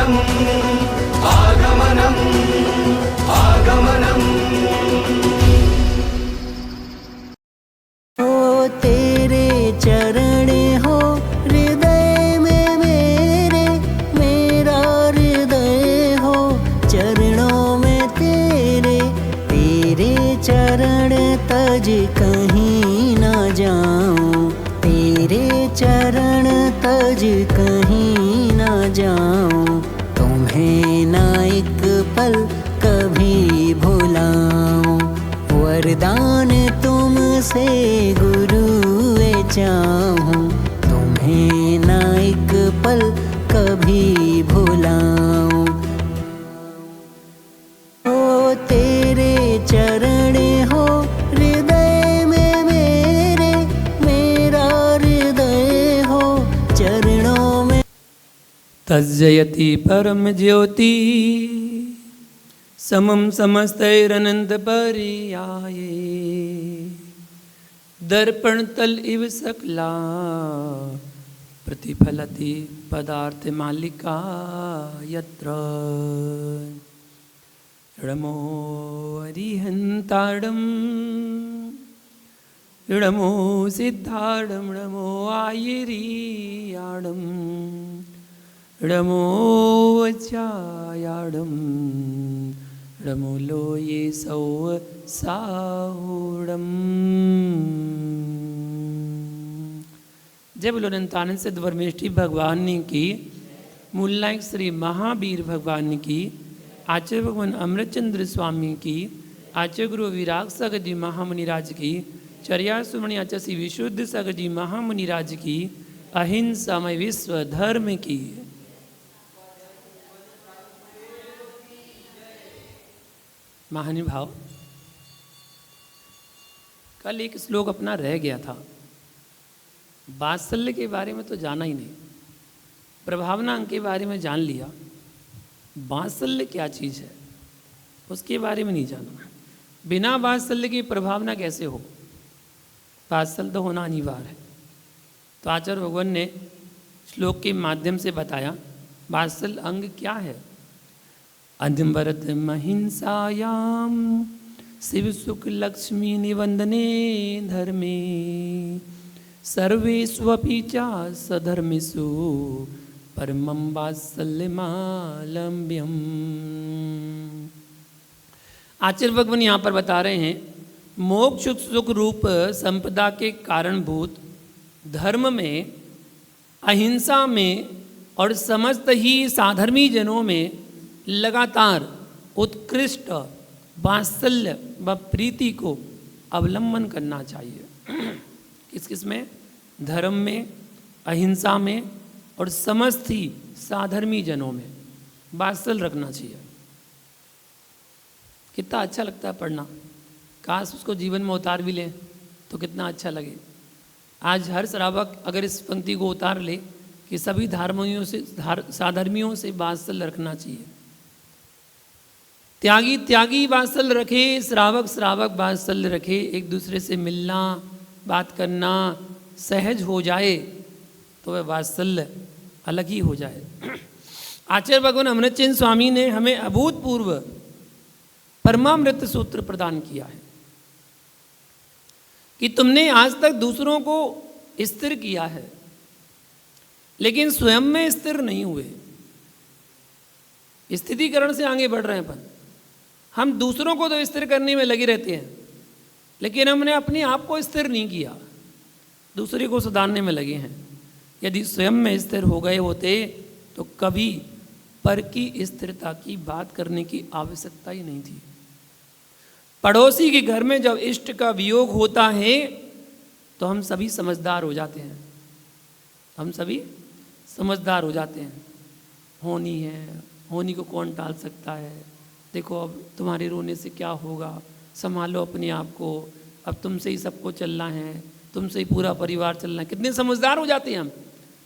आगमनम् आगमनम् आगमनम्। हो तेरे चरण हो हृदय में मेरे, मेरा हृदय हो चरणों में तेरे। तेरे चरण तज कहीं ना जाऊं, तेरे चरण तज कहीं ना जाऊं। तुम्हें ना एक पल कभी भुलाऊं, वरदान तुमसे गुरुए चाहूं। तुम्हें ना एक पल कभी भुलाऊं। ओ तेरे चरण हो हृदय में मेरे, मेरा हृदय हो चरणों में। तज्जयति परम ज्योति समम समस्तैरनंत पर्याये। दर्पण तल इव सकला प्रतिफलति पदार्थ मालिका यत्र। ऋणमो अरिहंताडम ऋणमो सिद्धाडम ऋणमो आयिरीयाडम ऋणमो वज्रायाडम ऋणमो लोये सौ साहुडम। जय बोलो अनंतानंद सिद्ध परमेष्ठी भगवान की, मूल नायक श्री महावीर भगवान की, आचार्य भगवान अमृतचंद्र स्वामी की, आचार्य गुरु विराग सागर जी महामुनिराज की, चर्या सुमणि आचार्य श्री विशुद्ध सागर जी महामुनिराज की, अहिंसामय विश्व धर्म की। महानुभाव, कल एक श्लोक अपना रह गया था। वात्सल्य के बारे में तो जाना ही नहीं, प्रभावना अंग के बारे में जान लिया, वात्सल्य क्या चीज़ है उसके बारे में नहीं जाना। बिना वात्सल्य की प्रभावना कैसे हो? वात्सल्य तो होना अनिवार्य है। तो आचार्य भगवान ने श्लोक के माध्यम से बताया वात्सल्य अंग क्या है। अधमवरत महिंसायाम शिव सुख लक्ष्मी निवंदने धर्मे सर्वेष्वपि च सधर्मेषु परमं वात्सल्यमालम्ब्यम्। आचार्य भगवान यहाँ पर बता रहे हैं मोक्ष सुख रूप संपदा के कारणभूत धर्म में, अहिंसा में और समस्त ही साधर्मी जनों में लगातार उत्कृष्ट वात्सल्य व प्रीति को अवलंबन करना चाहिए। किस किस में? धर्म में, अहिंसा में और समस्त ही साधर्मी जनों में वात्सल्य रखना चाहिए। कितना अच्छा लगता है पढ़ना, काश उसको जीवन में उतार भी लें तो कितना अच्छा लगे। आज हर श्रावक अगर इस पंक्ति को उतार ले कि सभी धर्मियों से साधर्मियों से वात्सल्य रखना चाहिए। त्यागी त्यागी वात्सल्य रखे, श्रावक श्रावक वात्सल्य रखे, एक दूसरे से मिलना बात करना सहज हो जाए तो वह वात्सल्य अलग ही हो जाए। आचार्य भगवान अमृतचंद स्वामी ने हमें अभूतपूर्व परमामृत सूत्र प्रदान किया है कि तुमने आज तक दूसरों को स्थिर किया है लेकिन स्वयं में स्थिर नहीं हुए। स्थितीकरण से आगे बढ़ रहे हैं अपन, हम दूसरों को तो स्थिर करने में लगे रहते हैं लेकिन हमने अपने आप को स्थिर नहीं किया, दूसरे को सुधारने में लगे हैं। यदि स्वयं में स्थिर हो गए होते तो कभी पर की स्थिरता की बात करने की आवश्यकता ही नहीं थी। पड़ोसी के घर में जब इष्ट का वियोग होता है तो हम सभी समझदार हो जाते हैं, हम सभी समझदार हो जाते हैं। होनी है, होनी को कौन टाल सकता है, देखो अब तुम्हारे रोने से क्या होगा, संभालो अपने आप को, अब तुमसे ही सबको चलना है, तुमसे ही पूरा परिवार चलना है। कितने समझदार हो जाते हैं हम,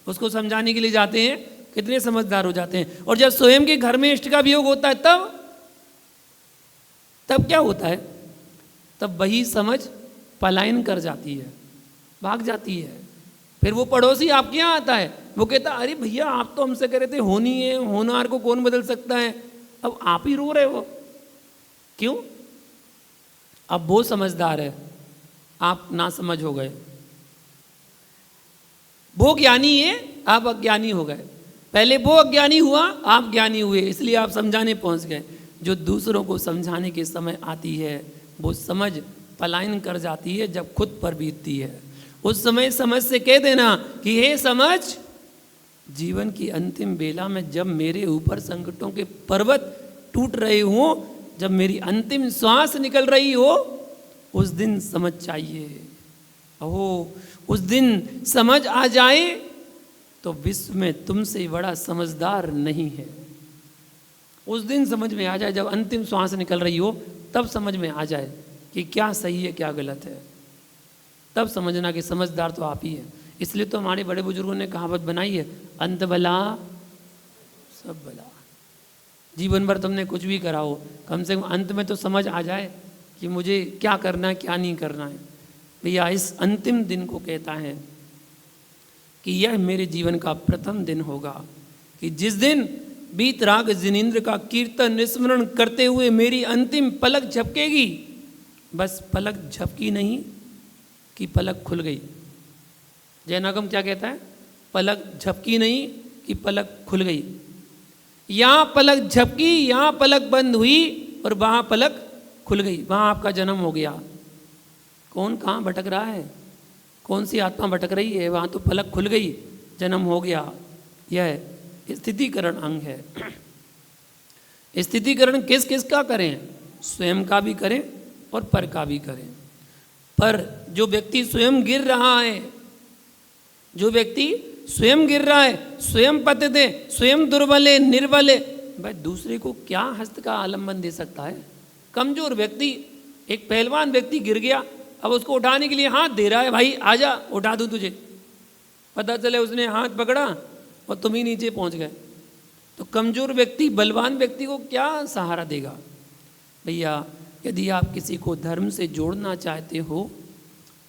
उसको समझाने के लिए जाते हैं, कितने समझदार हो जाते हैं। और जब स्वयं के घर में इष्ट का वियोग होता है तब क्या होता है? तब वही समझ पलायन कर जाती है, भाग जाती है। फिर वो पड़ोसी आपके यहाँ आता है, वो कहता अरे भैया आप तो हमसे कह रहे थे होनी है, होनहार को कौन बदल सकता है, अब आप ही रो रहे हो क्यों? अब वो समझदार है, आप ना समझ हो गए। वो ज्ञानी है, आप अज्ञानी हो गए। पहले वो अज्ञानी हुआ, आप ज्ञानी हुए, इसलिए आप समझाने पहुंच गए। जो दूसरों को समझाने के समय आती है वो समझ पलायन कर जाती है जब खुद पर बीतती है। उस समय समझ से कह देना कि हे समझ, जीवन की अंतिम बेला में जब मेरे ऊपर संकटों के पर्वत टूट रहे हों, जब मेरी अंतिम श्वास निकल रही हो, उस दिन समझ चाहिए। अहो उस दिन समझ आ जाए तो विश्व में तुमसे बड़ा समझदार नहीं है। उस दिन समझ में आ जाए, जब अंतिम श्वास निकल रही हो तब समझ में आ जाए कि क्या सही है क्या गलत है, तब समझना कि समझदार तो आप ही है। इसलिए तो हमारे बड़े बुजुर्गों ने कहावत बनाई है, अंत भला सब भला। जीवन भर तुमने कुछ भी करा हो, कम से कम अंत में तो समझ आ जाए कि मुझे क्या करना है क्या नहीं करना है। भैया इस अंतिम दिन को कहता है कि यह मेरे जीवन का प्रथम दिन होगा कि जिस दिन बीत राग जिनेंद्र का कीर्तन स्मरण करते हुए मेरी अंतिम पलक झपकेगी। बस पलक झपकी नहीं कि पलक खुल गई। जैनागम क्या कहता है? पलक झपकी नहीं कि पलक खुल गई। यहाँ पलक झपकी, यहाँ पलक बंद हुई और वहाँ पलक खुल गई, वहाँ आपका जन्म हो गया। कौन कहाँ भटक रहा है, कौन सी आत्मा भटक रही है, वहाँ तो पलक खुल गई, जन्म हो गया। यह स्थितिकरण अंग है। स्थितिकरण किस किस का करें? स्वयं का भी करें और पर का भी करें। पर जो व्यक्ति स्वयं गिर रहा है, जो व्यक्ति स्वयं गिर रहा है, स्वयं पतित है, स्वयं दुर्बल है, निर्बल है, भाई दूसरे को क्या हस्त का आलम्बन दे सकता है? कमजोर व्यक्ति, एक पहलवान व्यक्ति गिर गया, अब उसको उठाने के लिए हाथ दे रहा है, भाई आजा उठा दूं तुझे। पता चले उसने हाथ पकड़ा और तुम ही नीचे पहुंच गए, तो कमजोर व्यक्ति बलवान व्यक्ति को क्या सहारा देगा? भैया यदि आप किसी को धर्म से जोड़ना चाहते हो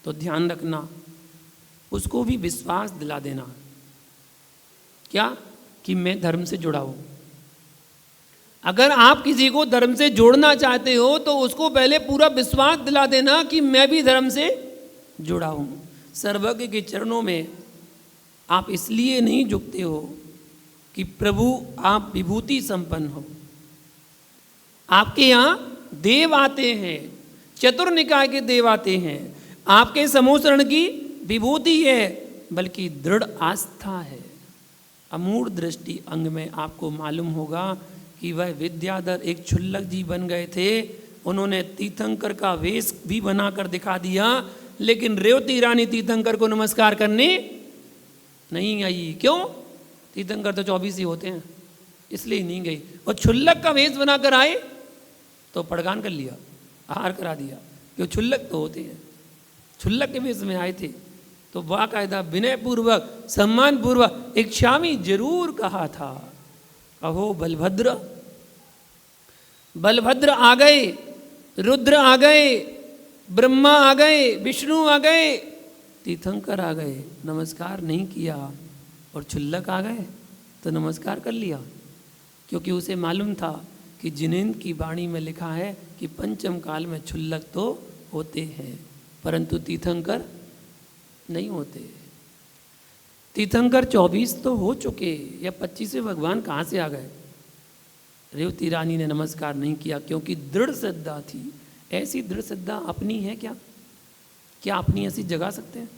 तो ध्यान रखना, उसको भी विश्वास दिला देना। क्या? कि मैं धर्म से जुड़ा हूं। अगर आप किसी को धर्म से जोड़ना चाहते हो तो उसको पहले पूरा विश्वास दिला देना कि मैं भी धर्म से जुड़ा हूं। सर्वज्ञ के चरणों में आप इसलिए नहीं झुकते हो कि प्रभु आप विभूति संपन्न हो। आपके यहाँ देव आते हैं, चतुर निकाय के देव आते हैं, आपके समोसरण की विभूति है, बल्कि दृढ़ आस्था है। अमूढ़ दृष्टि अंग में आपको मालूम होगा कि वह विद्याधर एक क्षुल्लक जी बन गए थे। उन्होंने तीर्थंकर का वेश भी बनाकर दिखा दिया, लेकिन रेवती रानी तीर्थंकर को नमस्कार करने नहीं आई। क्यों? तीर्थंकर तो 24 ही होते हैं, इसलिए नहीं गई। और क्षुल्लक का वेश बनाकर आए तो पड़गान कर लिया, आहार करा दिया, क्यों? क्षुल्लक तो होते हैं। क्षुल्लक के वेश में आए थे तो बाकायदा विनय पूर्वक सम्मान पूर्वक एक क्षामी जरूर कहा था, अहो बलभद्र, बलभद्र आ गए, रुद्र आ गए, ब्रह्मा आ गए, विष्णु आ गए, तीर्थंकर आ गए, नमस्कार नहीं किया। और क्षुल्लक आ गए तो नमस्कार कर लिया, क्योंकि उसे मालूम था कि जिनेंद्र की वाणी में लिखा है कि पंचम काल में क्षुल्लक तो होते हैं परंतु तीर्थंकर नहीं होते। तीर्थंकर 24 तो हो चुके, या 25वें भगवान कहाँ से आ गए? रेवती रानी ने नमस्कार नहीं किया क्योंकि दृढ़ श्रद्धा थी। ऐसी दृढ़ श्रद्धा अपनी है क्या? क्या अपनी ऐसी जगा सकते हैं?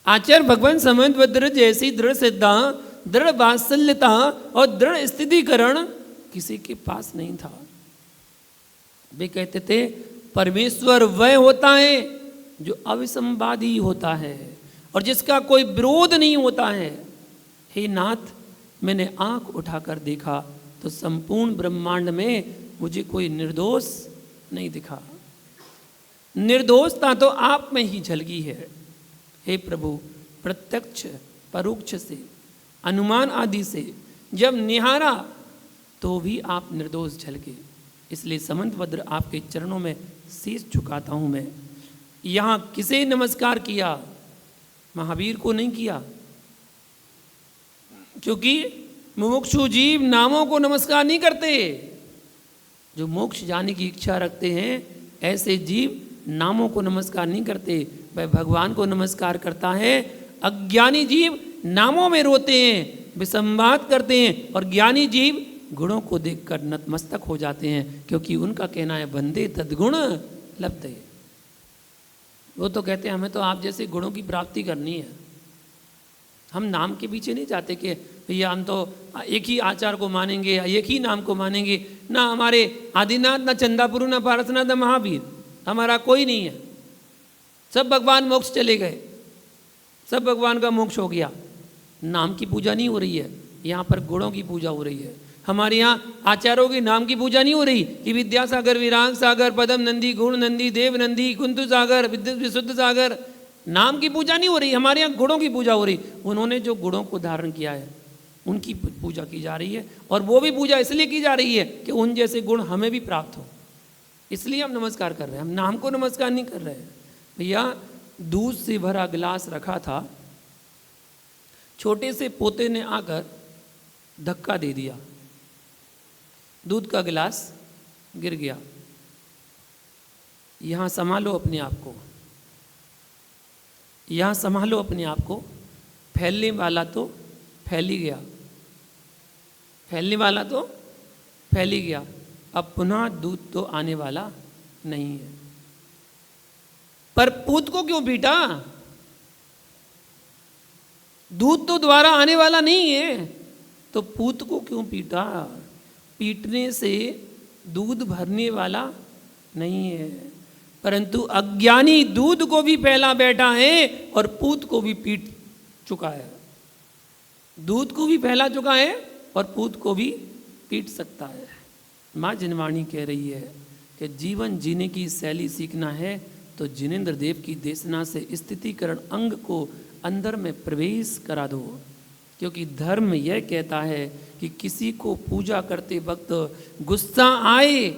आचार्य भगवान समन्वद्र जैसी दृढ़ श्रद्धा, दृढ़ वात्सल्यता और दृढ़ स्थितिकरण किसी के पास नहीं था। वे कहते थे परमेश्वर वह होता है जो अविसंवादी होता है और जिसका कोई विरोध नहीं होता है। हे नाथ, मैंने आंख उठाकर देखा तो संपूर्ण ब्रह्मांड में मुझे कोई निर्दोष नहीं दिखा। निर्दोषता तो आप में ही झलकी है। हे प्रभु, प्रत्यक्ष परोक्ष से, अनुमान आदि से जब निहारा तो भी आप निर्दोष झलके। इसलिए समन्वद्र आपके चरणों में शीश झुकाता हूँ मैं। यहाँ किसे नमस्कार किया? महावीर को नहीं किया, क्योंकि मुमुक्षु जीव नामों को नमस्कार नहीं करते। जो मोक्ष जाने की इच्छा रखते हैं ऐसे जीव नामों को नमस्कार नहीं करते, वह भगवान को नमस्कार करता है। अज्ञानी जीव नामों में रोते हैं, विसंवाद करते हैं, और ज्ञानी जीव गुणों को देखकर नतमस्तक हो जाते हैं, क्योंकि उनका कहना है वंदे तद्गुण लब्धे। वो तो कहते हैं हमें तो आप जैसे गुणों की प्राप्ति करनी है। हम नाम के पीछे नहीं जाते कि भैया हम तो एक ही आचार को मानेंगे या एक ही नाम को मानेंगे। ना हमारे आदिनाथ, ना चंदापुरु, ना पारसनाथ, ना महावीर, हमारा कोई नहीं है। सब भगवान मोक्ष चले गए, सब भगवान का मोक्ष हो गया। नाम की पूजा नहीं हो रही है, यहाँ पर गुणों की पूजा हो रही है। हमारे यहाँ आचार्यों के नाम की पूजा नहीं हो रही कि विद्यासागर, विराग सागर, पदम नंदी, गुण नंदी, देव नंदी, कुंतु सागर, विशुद्ध सागर, नाम की पूजा नहीं हो रही। हमारे यहाँ गुणों की पूजा हो रही। उन्होंने जो गुणों को धारण किया है उनकी पूजा की जा रही है, और वो भी पूजा इसलिए की जा रही है कि उन जैसे गुण हमें भी प्राप्त हो, इसलिए हम नमस्कार कर रहे हैं। हम नाम को नमस्कार नहीं कर रहे हैं। भैया दूध से भरा गिलास रखा था, छोटे से पोते ने आकर धक्का दे दिया, दूध का गिलास गिर गया। यहाँ संभालो अपने आप को, यहाँ संभालो अपने आप को। फैलने वाला तो फैल ही गया, फैलने वाला तो फैल ही गया। अब पुनः दूध तो आने वाला नहीं है। पर पूत को क्यों पीटा? दूध तो दोबारा आने वाला नहीं है, तो पूत को क्यों पीटा? पीटने से दूध भरने वाला नहीं है, परंतु अज्ञानी दूध को भी फैला बैठा है और पूत को भी पीट चुका है। दूध को भी फैला चुका है और पूत को भी पीट सकता है। माँ जिनवाणी कह रही है कि जीवन जीने की शैली सीखना है तो जिनेंद्र देव की देशना से स्थितिकरण अंग को अंदर में प्रवेश करा दो, क्योंकि धर्म यह कहता है कि किसी को पूजा करते वक्त गुस्सा आए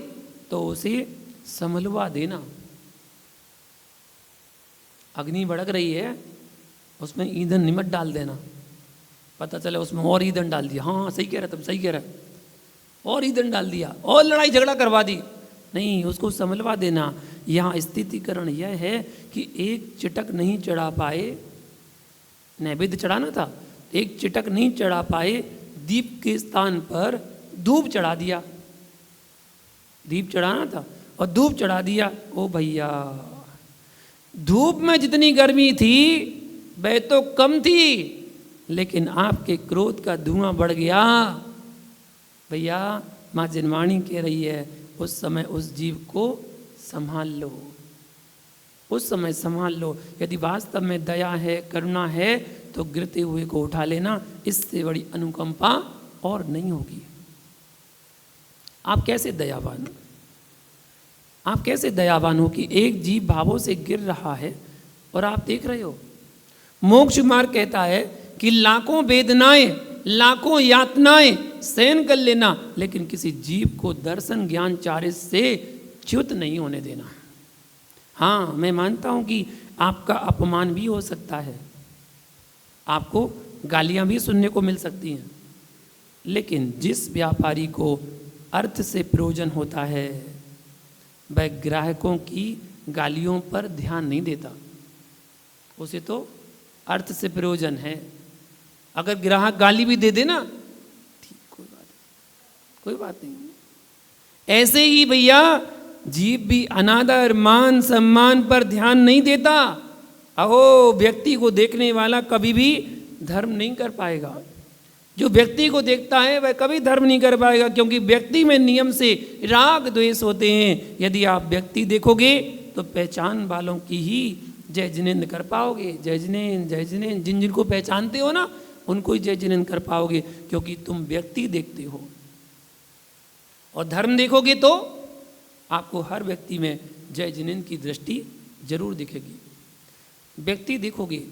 तो उसे संभलवा देना। अग्नि भड़क रही है, उसमें ईंधन निमट डाल देना, पता चले उसमें और ईंधन डाल दिया। हाँ सही कह रहा, तुम सही कह रहा, और ईंधन डाल दिया और लड़ाई झगड़ा करवा दी। नहीं, उसको संभलवा देना। यहाँ स्थितिकरण यह है कि एक चिटक नहीं चढ़ा पाए, नैवेद्य चढ़ाना था, एक चिटक नहीं चढ़ा पाए, दीप के स्थान पर धूप चढ़ा दिया। दीप चढ़ाना था और धूप चढ़ा दिया। ओ भैया, धूप में जितनी गर्मी थी वह तो कम थी, लेकिन आपके क्रोध का धुआं बढ़ गया। भैया माँ जिनवाणी कह रही है उस समय उस जीव को संभाल लो, उस समय संभाल लो। यदि वास्तव में दया है, करुणा है, तो गिरते हुए को उठा लेना। इससे बड़ी अनुकंपा और नहीं होगी। आप कैसे दयावान हो? आप कैसे दयावान हो कि एक जीव भावों से गिर रहा है और आप देख रहे हो। मोक्ष मार्ग कहता है कि लाखों वेदनाएं, लाखों यातनाएं सहन कर लेना, लेकिन किसी जीव को दर्शन ज्ञान चारित्र से च्युत नहीं होने देना। हाँ, मैं मानता हूं कि आपका अपमान भी हो सकता है, आपको गालियां भी सुनने को मिल सकती हैं, लेकिन जिस व्यापारी को अर्थ से प्रयोजन होता है वह ग्राहकों की गालियों पर ध्यान नहीं देता। उसे तो अर्थ से प्रयोजन है। अगर ग्राहक गाली भी दे देना, ठीक, कोई बात नहीं। ऐसे ही भैया जीव भी अनादर, मान सम्मान पर ध्यान नहीं देता। अहो, व्यक्ति को देखने वाला कभी भी धर्म नहीं कर पाएगा। जो व्यक्ति को देखता है वह कभी धर्म नहीं कर पाएगा, क्योंकि व्यक्ति में नियम से राग द्वेष होते हैं। यदि आप व्यक्ति देखोगे तो पहचान वालों की ही जय जिनेंद्र कर पाओगे। जय जिनेंद्र, जय जिनेंद्र, जिन जिनको पहचानते हो ना उनको ही जय जिनेंद्र कर पाओगे, क्योंकि तुम व्यक्ति देखते हो। और धर्म देखोगे तो आपको हर व्यक्ति में जय जिनेंद्र की दृष्टि जरूर दिखेगी। व्यक्ति देखोगे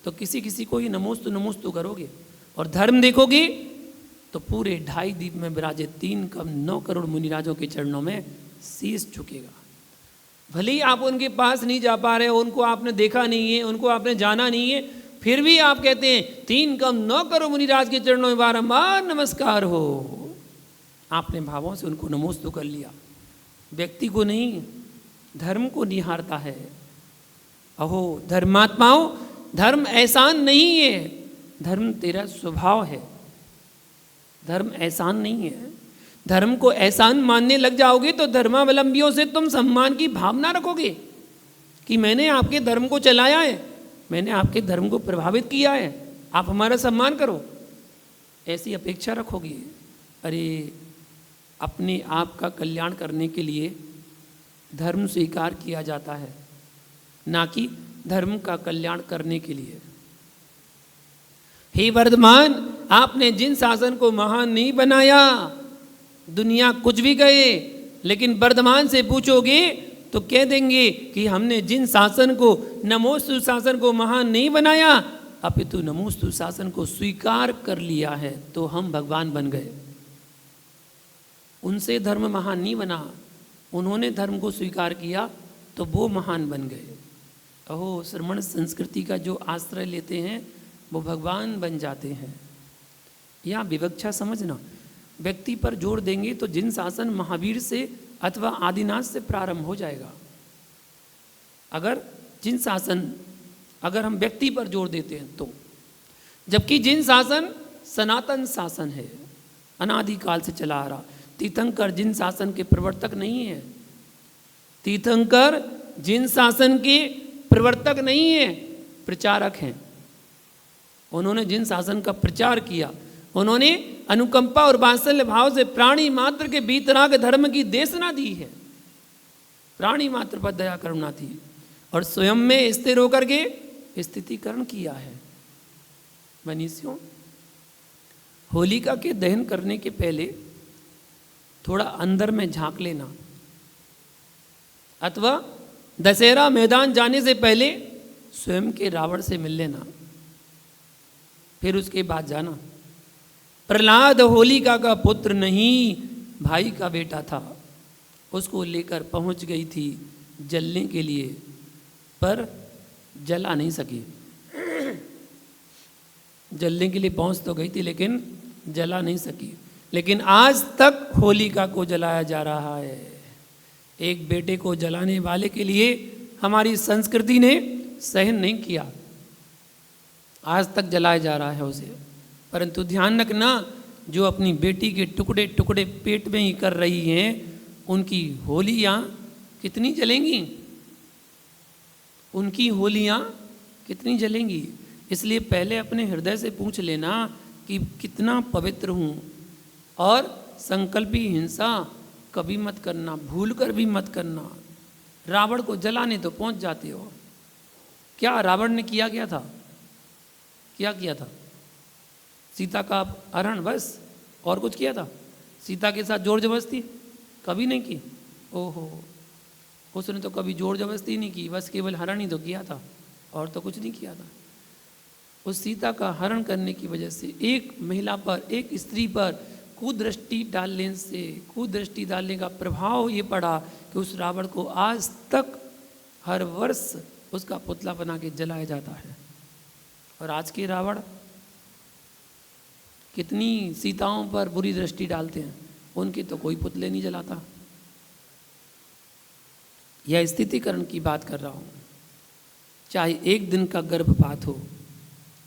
तो किसी किसी को ही नमोस्तु नमोस्तु करोगे, और धर्म देखोगे तो पूरे 2.5 दीप में विराजे 3.9 करोड़ मुनिराजों के चरणों में शीश झुकेगा। भले ही आप उनके पास नहीं जा पा रहे हो, उनको आपने देखा नहीं है, उनको आपने जाना नहीं है, फिर भी आप कहते हैं 3 कम 9 करो मुनिराज के चरणों में बारंबार नमस्कार हो। आपने भावों से उनको नमोस्तु कर लिया, व्यक्ति को नहीं, धर्म को निहारता है। अहो धर्मात्माओं, धर्म एहसान नहीं है, धर्म तेरा स्वभाव है। धर्म एहसान नहीं है। धर्म को एहसान मानने लग जाओगे तो धर्मावलंबियों से तुम सम्मान की भावना रखोगे कि मैंने आपके धर्म को चलाया है, मैंने आपके धर्म को प्रभावित किया है, आप हमारा सम्मान करो, ऐसी अपेक्षा रखोगे। अरे अपने आप का कल्याण करने के लिए धर्म स्वीकार किया जाता है, ना कि धर्म का कल्याण करने के लिए। हे वर्धमान, आपने जिन शासन को महान नहीं बनाया, दुनिया कुछ भी कहे, लेकिन वर्धमान से पूछोगे तो कह देंगे कि हमने जिन शासन को नमोस्तु शासन को महान नहीं बनाया, अपितु नमोस्तु शासन को स्वीकार कर लिया है, तो हम भगवान बन गए। उनसे धर्म महान नहीं बना, उन्होंने धर्म को स्वीकार किया तो वो महान बन गए। अहो श्रमण संस्कृति का जो आश्रय लेते हैं वो भगवान बन जाते हैं। यहाँ विवक्षा समझना, व्यक्ति पर जोर देंगे तो जिन शासन महावीर से अथवा आदिनाथ से प्रारंभ हो जाएगा। अगर जिन शासन, अगर हम व्यक्ति पर जोर देते हैं तो, जबकि जिन शासन सनातन शासन है, अनादिकाल से चला आ रहा। तीर्थंकर जिन शासन के प्रवर्तक नहीं है, तीर्थंकर जिन शासन के प्रवर्तक नहीं है, प्रचारक हैं। उन्होंने जिन शासन का प्रचार किया, उन्होंने अनुकंपा और वात्सल्य भाव से प्राणी मात्र के बीतराग धर्म की देशना दी है। प्राणी मात्र पर दया करुणा थी और स्वयं में स्थिर होकर के स्थितिकरण किया है। मनीषियों, होलिका के दहन करने के पहले थोड़ा अंदर में झांक लेना, अथवा दशहरा मैदान जाने से पहले स्वयं के रावण से मिल लेना, फिर उसके बाद जाना। प्रहलाद होलिका का पुत्र नहीं, भाई का बेटा था, उसको लेकर पहुंच गई थी जलने के लिए, पर जला नहीं सकी। जलने के लिए पहुंच तो गई थी लेकिन जला नहीं सकी। लेकिन आज तक होलिका को जलाया जा रहा है। एक बेटे को जलाने वाले के लिए हमारी संस्कृति ने सहन नहीं किया, आज तक जलाया जा रहा है उसे। परंतु ध्यान रखना, जो अपनी बेटी के टुकड़े टुकड़े पेट में ही कर रही हैं, उनकी होलियाँ कितनी जलेंगी, उनकी होलियाँ कितनी जलेंगी। इसलिए पहले अपने हृदय से पूछ लेना कि कितना पवित्र हूँ, और संकल्पी हिंसा कभी मत करना, भूल कर भी मत करना। रावण को जलाने तो पहुँच जाते हो। क्या रावण ने किया क्या था? क्या किया था? सीता का हरण, बस। और कुछ किया था? सीता के साथ जोर जबरदस्ती कभी नहीं की। ओहो, उसने तो कभी जोर जबरदस्ती नहीं की, बस केवल हरण ही तो किया था, और तो कुछ नहीं किया था। उस सीता का हरण करने की वजह से एक महिला पर, एक स्त्री पर कुदृष्टि डालने से, कुदृष्टि डालने का प्रभाव ये पड़ा कि उस रावण को आज तक हर वर्ष उसका पुतला बना के जलाया जाता है। और आज के रावण कितनी सीताओं पर बुरी दृष्टि डालते हैं, उनके तो कोई पुतले नहीं जलाता। यह स्थितिकरण की बात कर रहा हूँ। चाहे 1 दिन का गर्भपात हो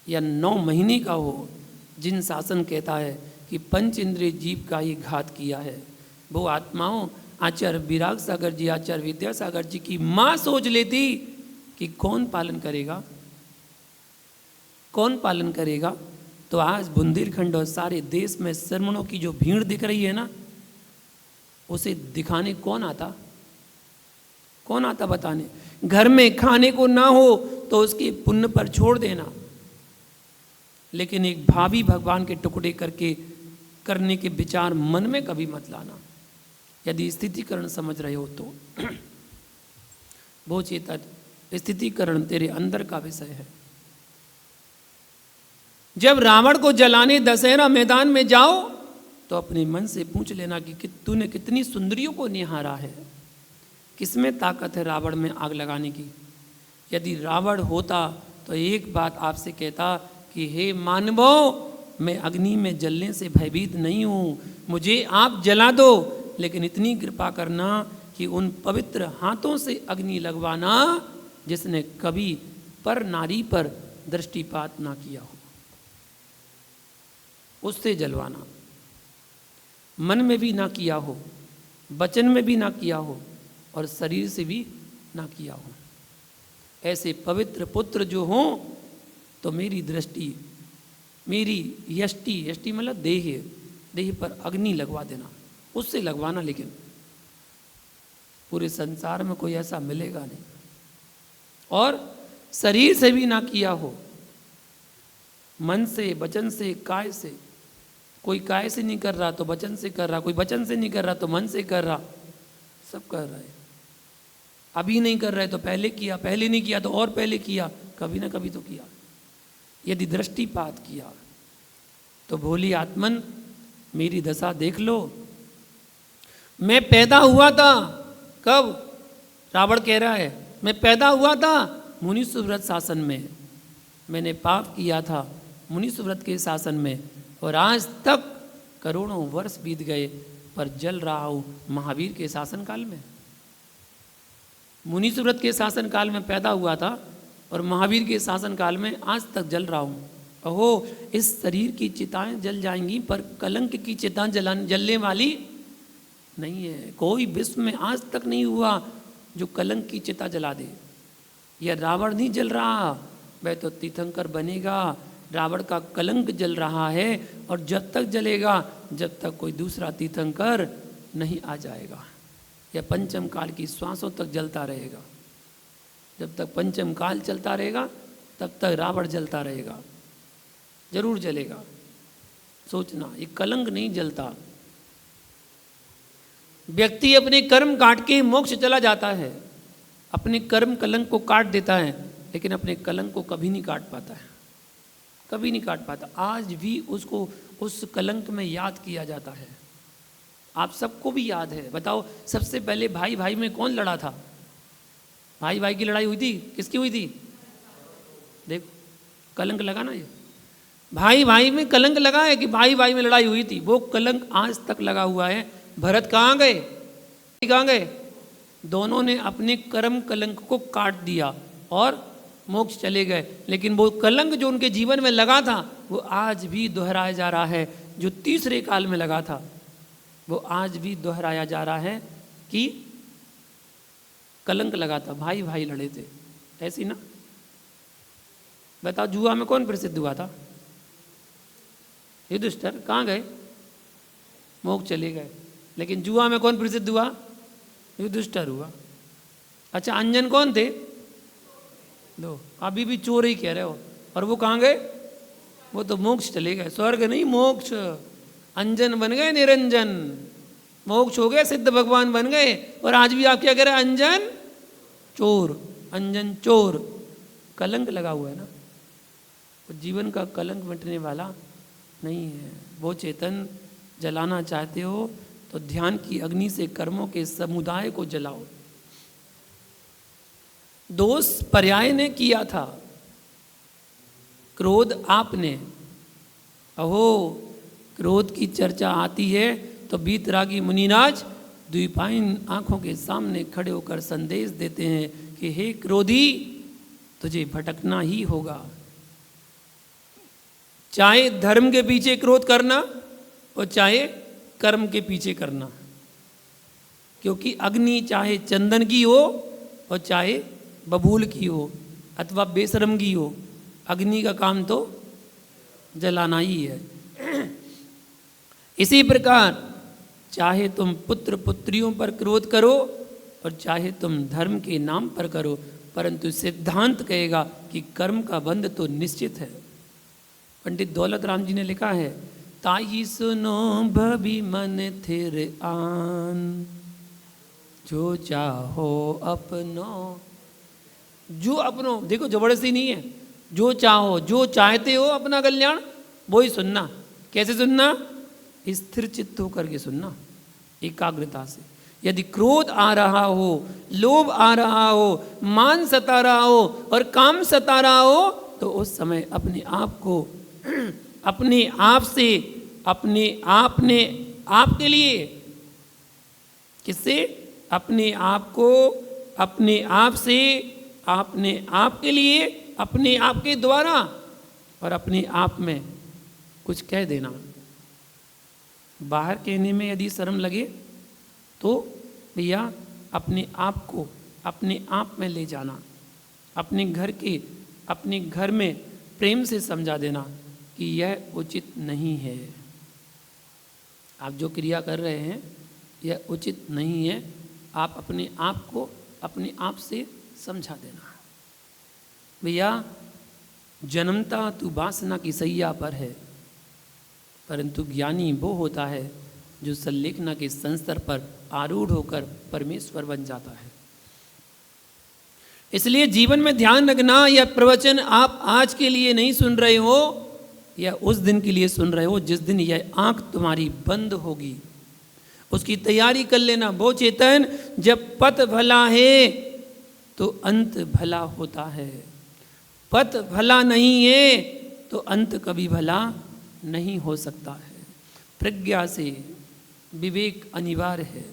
या 9 महीने का हो, जिन शासन कहता है कि पंच इंद्रिय जीव का ही घात किया है, वो आत्माओं आचार्य विराग सागर जी, आचार्य विद्यासागर जी की माँ सोच लेती कि कौन पालन करेगा, कौन पालन करेगा। तो आज बुंदेलखंड और सारे देश में श्रमणों की जो भीड़ दिख रही है ना, उसे दिखाने कौन आता? कौन आता बताने? घर में खाने को ना हो तो उसके पुण्य पर छोड़ देना, लेकिन एक भावी भगवान के टुकड़े करके करने के विचार मन में कभी मत लाना। यदि स्थितिकरण समझ रहे हो तो वो चेतन स्थितिकरण तेरे अंदर का विषय है। जब रावण को जलाने दशहरा मैदान में जाओ तो अपने मन से पूछ लेना कि तूने कितनी सुंदरियों को निहारा है, किसमें ताकत है रावण में आग लगाने की। यदि रावण होता तो एक बात आपसे कहता कि हे मानवों, मैं अग्नि में जलने से भयभीत नहीं हूँ, मुझे आप जला दो, लेकिन इतनी कृपा करना कि उन पवित्र हाथों से अग्नि लगवाना जिसने कभी पर नारी पर दृष्टिपात ना किया हो, उससे जलवाना। मन में भी ना किया हो, वचन में भी ना किया हो, और शरीर से भी ना किया हो। ऐसे पवित्र पुत्र जो हों तो मेरी दृष्टि, मेरी यष्टि, यष्टि मतलब देह पर अग्नि लगवा देना, उससे लगवाना। लेकिन पूरे संसार में कोई ऐसा मिलेगा नहीं। और शरीर से भी ना किया हो, मन से, वचन से, काय से। कोई काय से नहीं कर रहा तो वचन से कर रहा, कोई वचन से नहीं कर रहा तो मन से कर रहा, सब कर रहा है। अभी नहीं कर रहे तो पहले किया, पहले नहीं किया तो और पहले किया, कभी ना कभी तो किया। यदि दृष्टिपात किया तो भोली आत्मन मेरी दशा देख लो। मैं पैदा हुआ था कब? रावण कह रहा है मैं पैदा हुआ था मुनि सुव्रत शासन में, मैंने पाप किया था मुनि सुव्रत के शासन में, और आज तक करोड़ों वर्ष बीत गए पर जल रहा हूँ महावीर के शासन काल में। मुनि सुव्रत के शासन काल में पैदा हुआ था और महावीर के शासन काल में आज तक जल रहा हूँ। अहो, इस शरीर की चिताएं जल जाएंगी पर कलंक की चिता जलने वाली नहीं है। कोई विश्व में आज तक नहीं हुआ जो कलंक की चिता जला दे। यह रावण नहीं जल रहा, वह तो तीर्थंकर बनेगा। रावण का कलंक जल रहा है और जब तक जलेगा जब तक कोई दूसरा तीर्थंकर नहीं आ जाएगा। यह पंचम काल की श्वासों तक जलता रहेगा। जब तक पंचम काल चलता रहेगा तब तक रावण जलता रहेगा, जरूर जलेगा। सोचना, ये कलंक नहीं जलता। व्यक्ति अपने कर्म काट के मोक्ष चला जाता है, अपने कर्म कलंक को काट देता है, लेकिन अपने कलंक को कभी नहीं काट पाता है, कभी नहीं काट पाता। आज भी उसको उस कलंक में याद किया जाता है। आप सबको भी याद है। बताओ, सबसे पहले भाई भाई में कौन लड़ा था? भाई भाई की लड़ाई हुई थी, किसकी हुई थी? देखो, कलंक लगा ना। ये भाई भाई में कलंक लगा है कि भाई भाई में लड़ाई हुई थी, वो कलंक आज तक लगा हुआ है। भरत कहाँ गए? कहाँ गए? दोनों ने अपने कर्म कलंक को काट दिया और मोक्ष चले गए, लेकिन वो कलंक जो उनके जीवन में लगा था वो आज भी दोहराया जा रहा है। जो तीसरे काल में लगा था वो आज भी दोहराया जा रहा है कि कलंक लगा था, भाई भाई लड़े थे। ऐसी ना, बताओ, जुआ में कौन प्रसिद्ध हुआ था? युधिष्ठिर। कहाँ गए? मोक्ष चले गए। लेकिन जुआ में कौन प्रसिद्ध हुआ? युधिष्ठिर हुआ। अच्छा, अंजन कौन थे? दो, अभी भी चोर ही कह रहे हो। और वो कहाँ गए? वो तो मोक्ष चले गए, स्वर्ग नहीं मोक्ष। अंजन बन गए निरंजन, मोक्ष हो गए, सिद्ध भगवान बन गए। और आज भी आप क्या कह रहे हैं? अंजन चोर, अंजन चोर। कलंक लगा हुआ है ना, तो जीवन का कलंक मिटने वाला नहीं है। वो चेतन जलाना चाहते हो तो ध्यान की अग्नि से कर्मों के समुदाय को जलाओ। दोष पर्याय ने किया था, क्रोध आपने। अहो, क्रोध की चर्चा आती है तो बीतरागी मुनिराज द्वीपायन आंखों के सामने खड़े होकर संदेश देते हैं कि हे क्रोधी, तुझे भटकना ही होगा। चाहे धर्म के पीछे क्रोध करना और चाहे कर्म के पीछे करना, क्योंकि अग्नि चाहे चंदन की हो और चाहे बबूल की हो अथवा बेशरम की हो, अग्नि का काम तो जलाना ही है। इसी प्रकार चाहे तुम पुत्र पुत्रियों पर क्रोध करो और चाहे तुम धर्म के नाम पर करो, परंतु सिद्धांत कहेगा कि कर्म का बंध तो निश्चित है। पंडित दौलत राम जी ने लिखा है, ताई सुनो भभी मन थिर आन, जो चाहो अपनो। जो अपनो, देखो जबरदस्ती नहीं है, जो चाहो, जो चाहते हो अपना कल्याण वो ही सुनना। कैसे सुनना? स्थिर चित्त होकर के सुनना, एकाग्रता से। यदि क्रोध आ रहा हो, लोभ आ रहा हो, मान सता रहा हो और काम सता रहा हो, तो उस समय अपने आप को अपने आप से, अपने आप के लिए, किससे? अपने आप को अपने आप से, अपने आप के लिए, अपने आप के द्वारा और अपने आप में कुछ कह देना। बाहर कहने में यदि शर्म लगे तो भैया अपने आप को अपने आप में ले जाना, अपने घर में प्रेम से समझा देना कि यह उचित नहीं है, आप जो क्रिया कर रहे हैं यह उचित नहीं है। आप अपने आप को अपने आप से समझा देना। भैया जन्मता तू वासना की सैया पर है, परंतु ज्ञानी वो होता है जो संलेखना के संस्तर पर आरूढ़ होकर परमेश्वर बन जाता है। इसलिए जीवन में ध्यान रखना, यह प्रवचन आप आज के लिए नहीं सुन रहे हो, यह उस दिन के लिए सुन रहे हो जिस दिन यह आंख तुम्हारी बंद होगी। उसकी तैयारी कर लेना। वो चेतन, जब पथ भला है तो अंत भला होता है, पथ भला नहीं है तो अंत कभी भला नहीं हो सकता है। प्रज्ञा से विवेक अनिवार्य है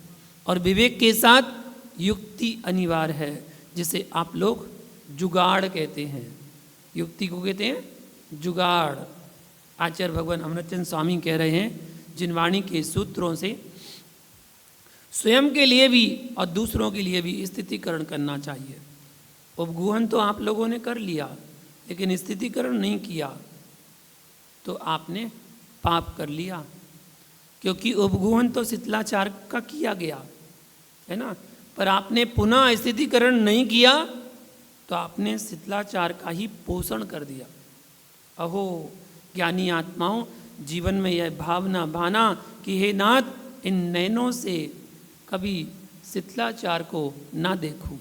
और विवेक के साथ युक्ति अनिवार्य है, जिसे आप लोग जुगाड़ कहते हैं। युक्ति को कहते हैं जुगाड़। आचार्य भगवान अमृतचंद स्वामी कह रहे हैं, जिनवाणी के सूत्रों से स्वयं के लिए भी और दूसरों के लिए भी स्थितिकरण करना चाहिए। उपगूहन तो आप लोगों ने कर लिया, लेकिन स्थितिकरण नहीं किया तो आपने पाप कर लिया, क्योंकि उपगूहन तो शिथिलाचार का किया गया है ना, पर आपने पुनः स्थितिकरण नहीं किया तो आपने शिथिलाचार का ही पोषण कर दिया। अहो ज्ञानी आत्माओं, जीवन में यह भावना भाना कि हे नाथ, इन नैनों से कभी शिथिलाचार को ना देखूं।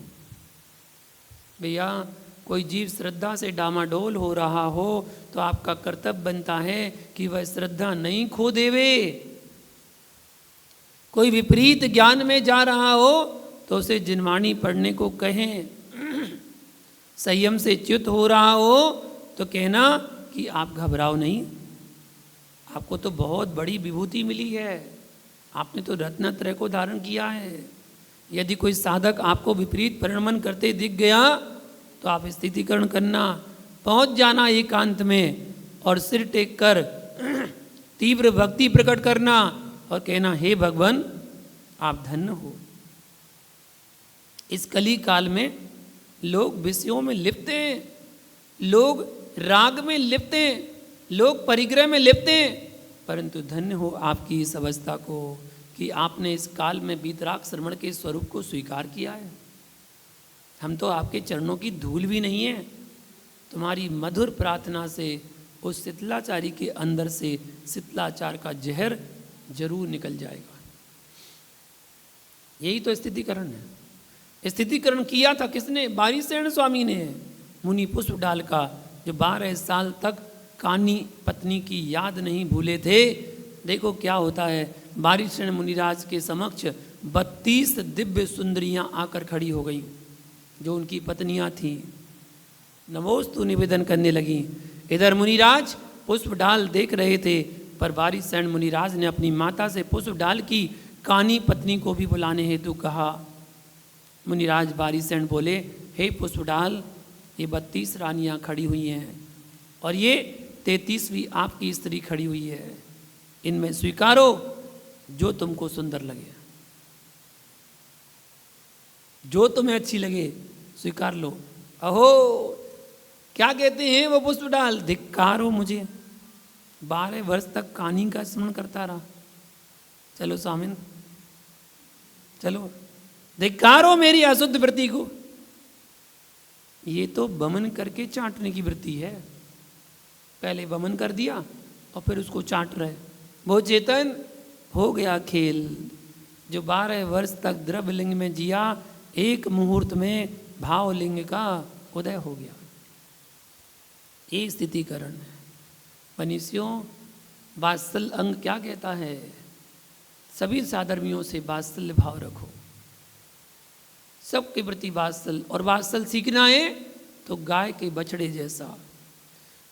भैया कोई जीव श्रद्धा से डामाडोल हो रहा हो तो आपका कर्तव्य बनता है कि वह श्रद्धा नहीं खो देवे। कोई विपरीत ज्ञान में जा रहा हो तो उसे जिनवाणी पढ़ने को कहें। संयम से च्युत हो रहा हो तो कहना कि आप घबराओ नहीं, आपको तो बहुत बड़ी विभूति मिली है, आपने तो रत्नत्रय को धारण किया है। यदि कोई साधक आपको विपरीत परिणमन करते दिख गया तो आप स्थितिकरण करना, पहुंच जाना एकांत में और सिर टेक कर तीव्र भक्ति प्रकट करना और कहना, हे भगवान आप धन्य हो। इस कली काल में लोग विषयों में लिप्त हैं, लोग राग में लिप्त हैं, लोग परिग्रह में लिप्त हैं, परंतु धन्य हो आपकी इस अवस्था को कि आपने इस काल में वीतराग श्रवण के स्वरूप को स्वीकार किया है। हम तो आपके चरणों की धूल भी नहीं है। तुम्हारी मधुर प्रार्थना से उस शीतलाचारी के अंदर से शीतलाचार का जहर जरूर निकल जाएगा। यही तो स्थितिकरण है। स्थितिकरण किया था किसने? बारीशरण स्वामी ने। मुनि पुष्प डाल का जो 12 साल तक कानी पत्नी की याद नहीं भूले थे, देखो क्या होता है। बारीशरण मुनिराज के समक्ष 32 दिव्य सुंदरियां आकर खड़ी हो गईं, जो उनकी पत्नियां थीं। नमोस्तु निवेदन करने लगी। इधर मुनिराज पुष्प डाल देख रहे थे, पर बारीशरण मुनिराज ने अपनी माता से पुष्प डाल की कानी पत्नी को भी बुलाने हेतु कहा। मुनिराज बारीशरण बोले, हे पुष्प डाल, ये 32 रानियां खड़ी हुई हैं और ये 33वीं आपकी स्त्री खड़ी हुई है। इनमें स्वीकारो जो तुमको सुंदर लगे, जो तुम्हें अच्छी लगे स्वीकार लो। अहो क्या कहते हैं वो पुष्प डाल, धिक्कार हो मुझे, 12 वर्ष तक कानी का स्मरण करता रहा। चलो स्वामिन चलो, धिक्कार हो मेरी अशुद्ध वृत्ति को। ये तो वमन करके चाटने की वृत्ति है। पहले वमन कर दिया और फिर उसको चाट रहे। वो चेतन हो गया खेल। जो 12 वर्ष तक द्रव्यलिंग में जिया, एक मुहूर्त में भावलिंग का उदय हो गया। ये स्थितिकरण है। मनीषियों, वात्सल अंग क्या कहता है? सभी साधर्मियों से वात्सल्य भाव रखो। सबके प्रति वात्सल, और वात्सल सीखना है तो गाय के बछड़े जैसा।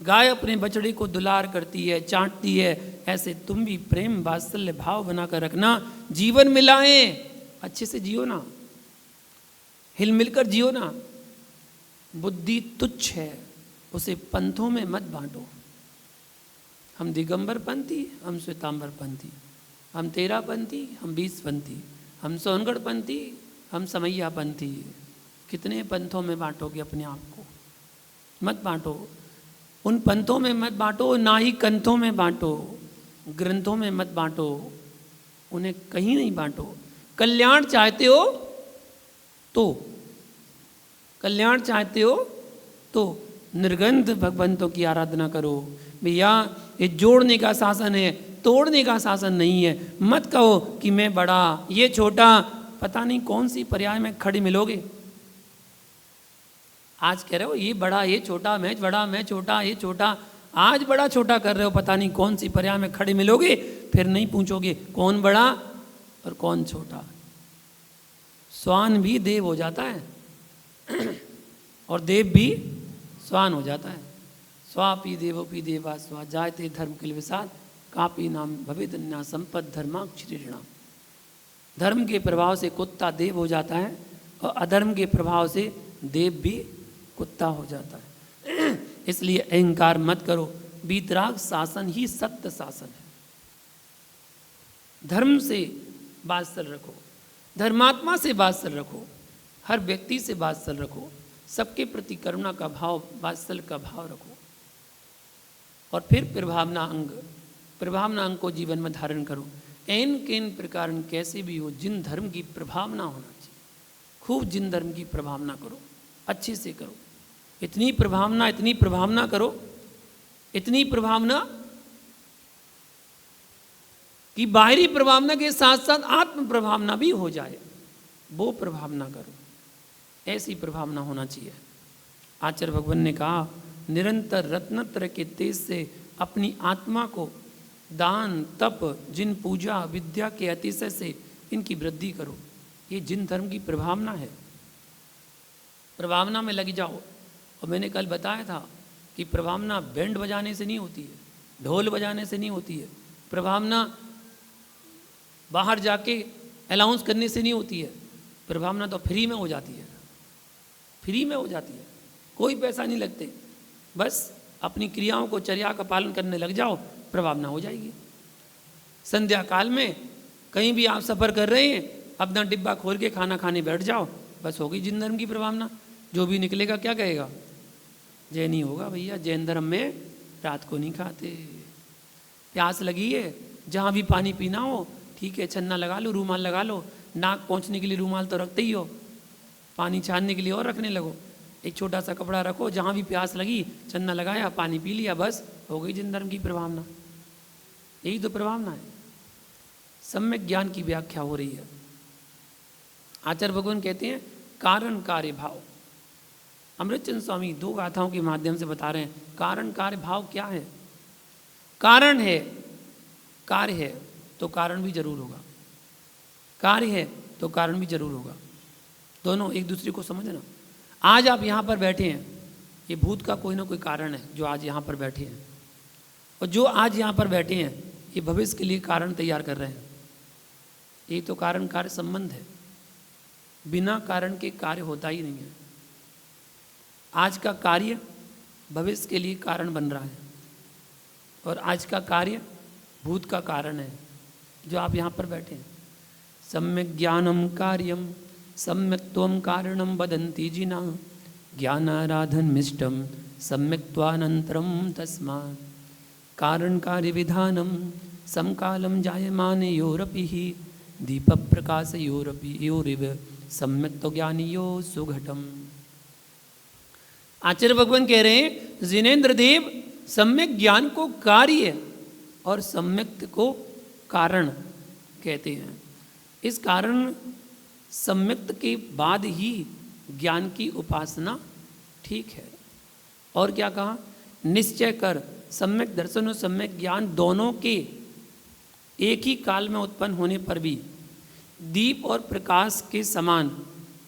गाय अपने बछड़े को दुलार करती है, चाटती है, ऐसे तुम भी प्रेम वात्सल्य भाव बनाकर रखना। जीवन मिलाएं, अच्छे से जियो ना, हिल मिलकर जियो ना। बुद्धि तुच्छ है, उसे पंथों में मत बांटो। हम दिगंबर पंथी, हम श्वेतांबर पंथी, हम 13 पंथी, हम 20 पंथी, हम सोनगढ़ पंथी, हम समैया पंथी। कितने पंथों में बांटोगे अपने आप को? मत बांटो, उन पंथों में मत बांटो, ना ही कंथों में बांटो, ग्रंथों में मत बांटो, उन्हें कहीं नहीं बांटो। कल्याण चाहते हो तो, कल्याण चाहते हो तो निर्गंध भगवंतों की आराधना करो। भैया ये जोड़ने का शासन है, तोड़ने का शासन नहीं है। मत कहो कि मैं बड़ा, ये छोटा, पता नहीं कौन सी पर्याय में खड़े मिलोगे। आज कह रहे हो ये बड़ा ये छोटा, मैं बड़ा मैं छोटा, ये छोटा, आज बड़ा छोटा कर रहे हो, पता नहीं कौन सी पर्याय में खड़े मिलोगे। फिर नहीं पूछोगे कौन बड़ा और कौन छोटा। स्वान भी देव हो जाता है और देव भी स्वान हो जाता है। स्वापी देवोपी देवा स्वा जायते धर्म किल विसाद कापी नाम भविदन्या संपद धर्माक्षरीणाम। धर्म के प्रभाव से कुत्ता देव हो जाता है और अधर्म के प्रभाव से देव भी कुत्ता हो जाता है। इसलिए अहंकार मत करो। वीतराग शासन ही सत्य शासन है। धर्म से वात्सल रखो, धर्मात्मा से वात्सल रखो, हर व्यक्ति से वात्सल रखो, सबके प्रति करुणा का भाव, वात्सल का भाव रखो। और फिर प्रभावना अंग को जीवन में धारण करो। एन केन प्रकार कैसे भी हो, जिन धर्म की प्रभावना होना चाहिए, खूब जिन धर्म की प्रभावना करो, अच्छे से करो। इतनी प्रभावना करो, इतनी प्रभावना कि बाहरी प्रभावना के साथ साथ आत्म प्रभावना भी हो जाए, वो प्रभावना करो। ऐसी प्रभावना होना चाहिए। आचार्य भगवान ने कहा, निरंतर रत्नत्र के तेज से अपनी आत्मा को दान, तप, जिन पूजा, विद्या के अतिशय से इनकी वृद्धि करो। ये जिन धर्म की प्रभावना है, प्रभावना में लगी जाओ। और मैंने कल बताया था कि प्रभावना बैंड बजाने से नहीं होती है, ढोल बजाने से नहीं होती है। प्रभावना बाहर जाके अनाउंस करने से नहीं होती है। प्रभावना तो फ्री में हो जाती है, फ्री में हो जाती है, कोई पैसा नहीं लगते। बस अपनी क्रियाओं को, चर्या का पालन करने लग जाओ, प्रभावना हो जाएगी। संध्या काल में कहीं भी आप सफ़र कर रहे हैं, अपना डिब्बा खोल के खाना खाने बैठ जाओ, बस हो गई जिन धर्म की प्रभावना। जो भी निकलेगा क्या कहेगा? जैनी होगा भैया, जैन धर्म में रात को नहीं खाते। प्यास लगी है, जहाँ भी पानी पीना हो, ठीक है, छन्ना लगा लो, रूमाल लगा लो, नाक पहुँचने के लिए रूमाल तो रखते ही हो, पानी छानने के लिए और रखने लगो। एक छोटा सा कपड़ा रखो, जहाँ भी प्यास लगी छन्ना लगाया, पानी पी लिया, बस हो गई जिन धर्म की प्रभावना। यही तो प्रभावना है। सम्यक ज्ञान की व्याख्या हो रही है। आचार्य भगवान कहते हैं कारण कार्य भाव। अमृतचंद स्वामी 2 गाथाओं के माध्यम से बता रहे हैं कारण कार्य भाव क्या है। कारण है, कार्य है तो कारण भी जरूर होगा, कार्य है तो कारण भी जरूर होगा। दोनों एक दूसरे को समझना। आज आप यहाँ पर बैठे हैं, ये भूत का कोई ना कोई कारण है जो आज यहाँ पर बैठे हैं, और जो आज यहाँ पर बैठे हैं ये भविष्य के लिए कारण तैयार कर रहे हैं। ये तो कारण कार्य संबंध है। बिना कारण के कार्य होता ही नहीं है। आज का कार्य भविष्य के लिए कारण बन रहा है, और आज का कार्य भूत का कारण है जो आप यहाँ पर बैठे हैं। सम्यक ज्ञानम कार्यम सम्यक्त्वम कारणम वदन्ति जिना ज्ञानाराधन मिष्टम सम्यक्त्वानंतरम तस्मात् कारण कार्य विधानम समकालम जायमाने योरपि ही दीप प्रकाश योरपि योरिव सम्यक्तो ज्ञानियो सुघटम। आचार्य भगवान कह रहे हैं जिनेन्द्र देव सम्यक ज्ञान को कार्य और सम्यक्त को कारण कहते हैं। इस कारण सम्यक्त के बाद ही ज्ञान की उपासना ठीक है। और क्या कहा? निश्चय कर सम्यक दर्शन और सम्यक ज्ञान दोनों के एक ही काल में उत्पन्न होने पर भी दीप और प्रकाश के समान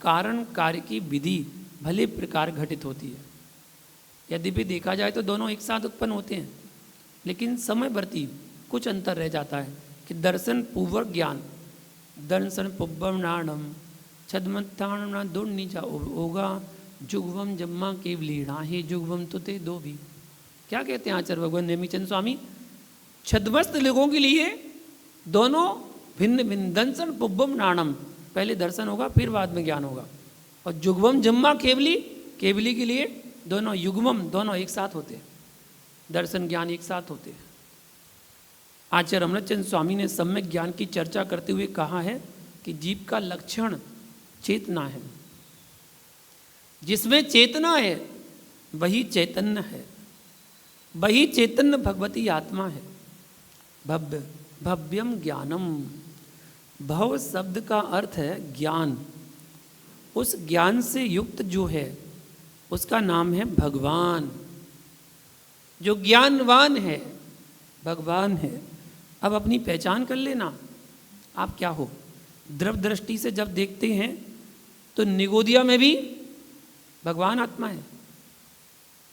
कारण कार्य की विधि भले प्रकार घटित होती है। यद्यपि देखा जाए तो दोनों एक साथ उत्पन्न होते हैं, लेकिन समयवर्ती कुछ अंतर रह जाता है कि दर्शन पूर्वक ज्ञान, दर्शन पुब्बम नाणम छदमत्ताण दुर्निजा होगा जुगवम जम्मा केवलीणा हे जुगवम तो ते दो भी। क्या कहते हैं आचार्य भगवान नेमीचंद स्वामी? छदमस्त लोगों के लिए दोनों भिन्न भिन्न, दर्शन पुब्बम नाणम, पहले दर्शन होगा फिर बाद में ज्ञान होगा, और जुगवम जम्मा केवली, केवली के लिए दोनों युग्मम, दोनों एक साथ होते हैं, दर्शन ज्ञान एक साथ होते हैं। आचार्य अमृतचंद स्वामी ने सम्यक ज्ञान की चर्चा करते हुए कहा है कि जीव का लक्षण चेतना है, जिसमें चेतना है वही चैतन्य है, वही चैतन्य भगवती आत्मा है। भव्य भव्यम ज्ञानम, भव शब्द का अर्थ है ज्ञान। उस ज्ञान से युक्त जो है उसका नाम है भगवान। जो ज्ञानवान है भगवान है। अब अपनी पहचान कर लेना, आप क्या हो। द्रव दृष्टि से जब देखते हैं तो निगोदिया में भी भगवान आत्मा है।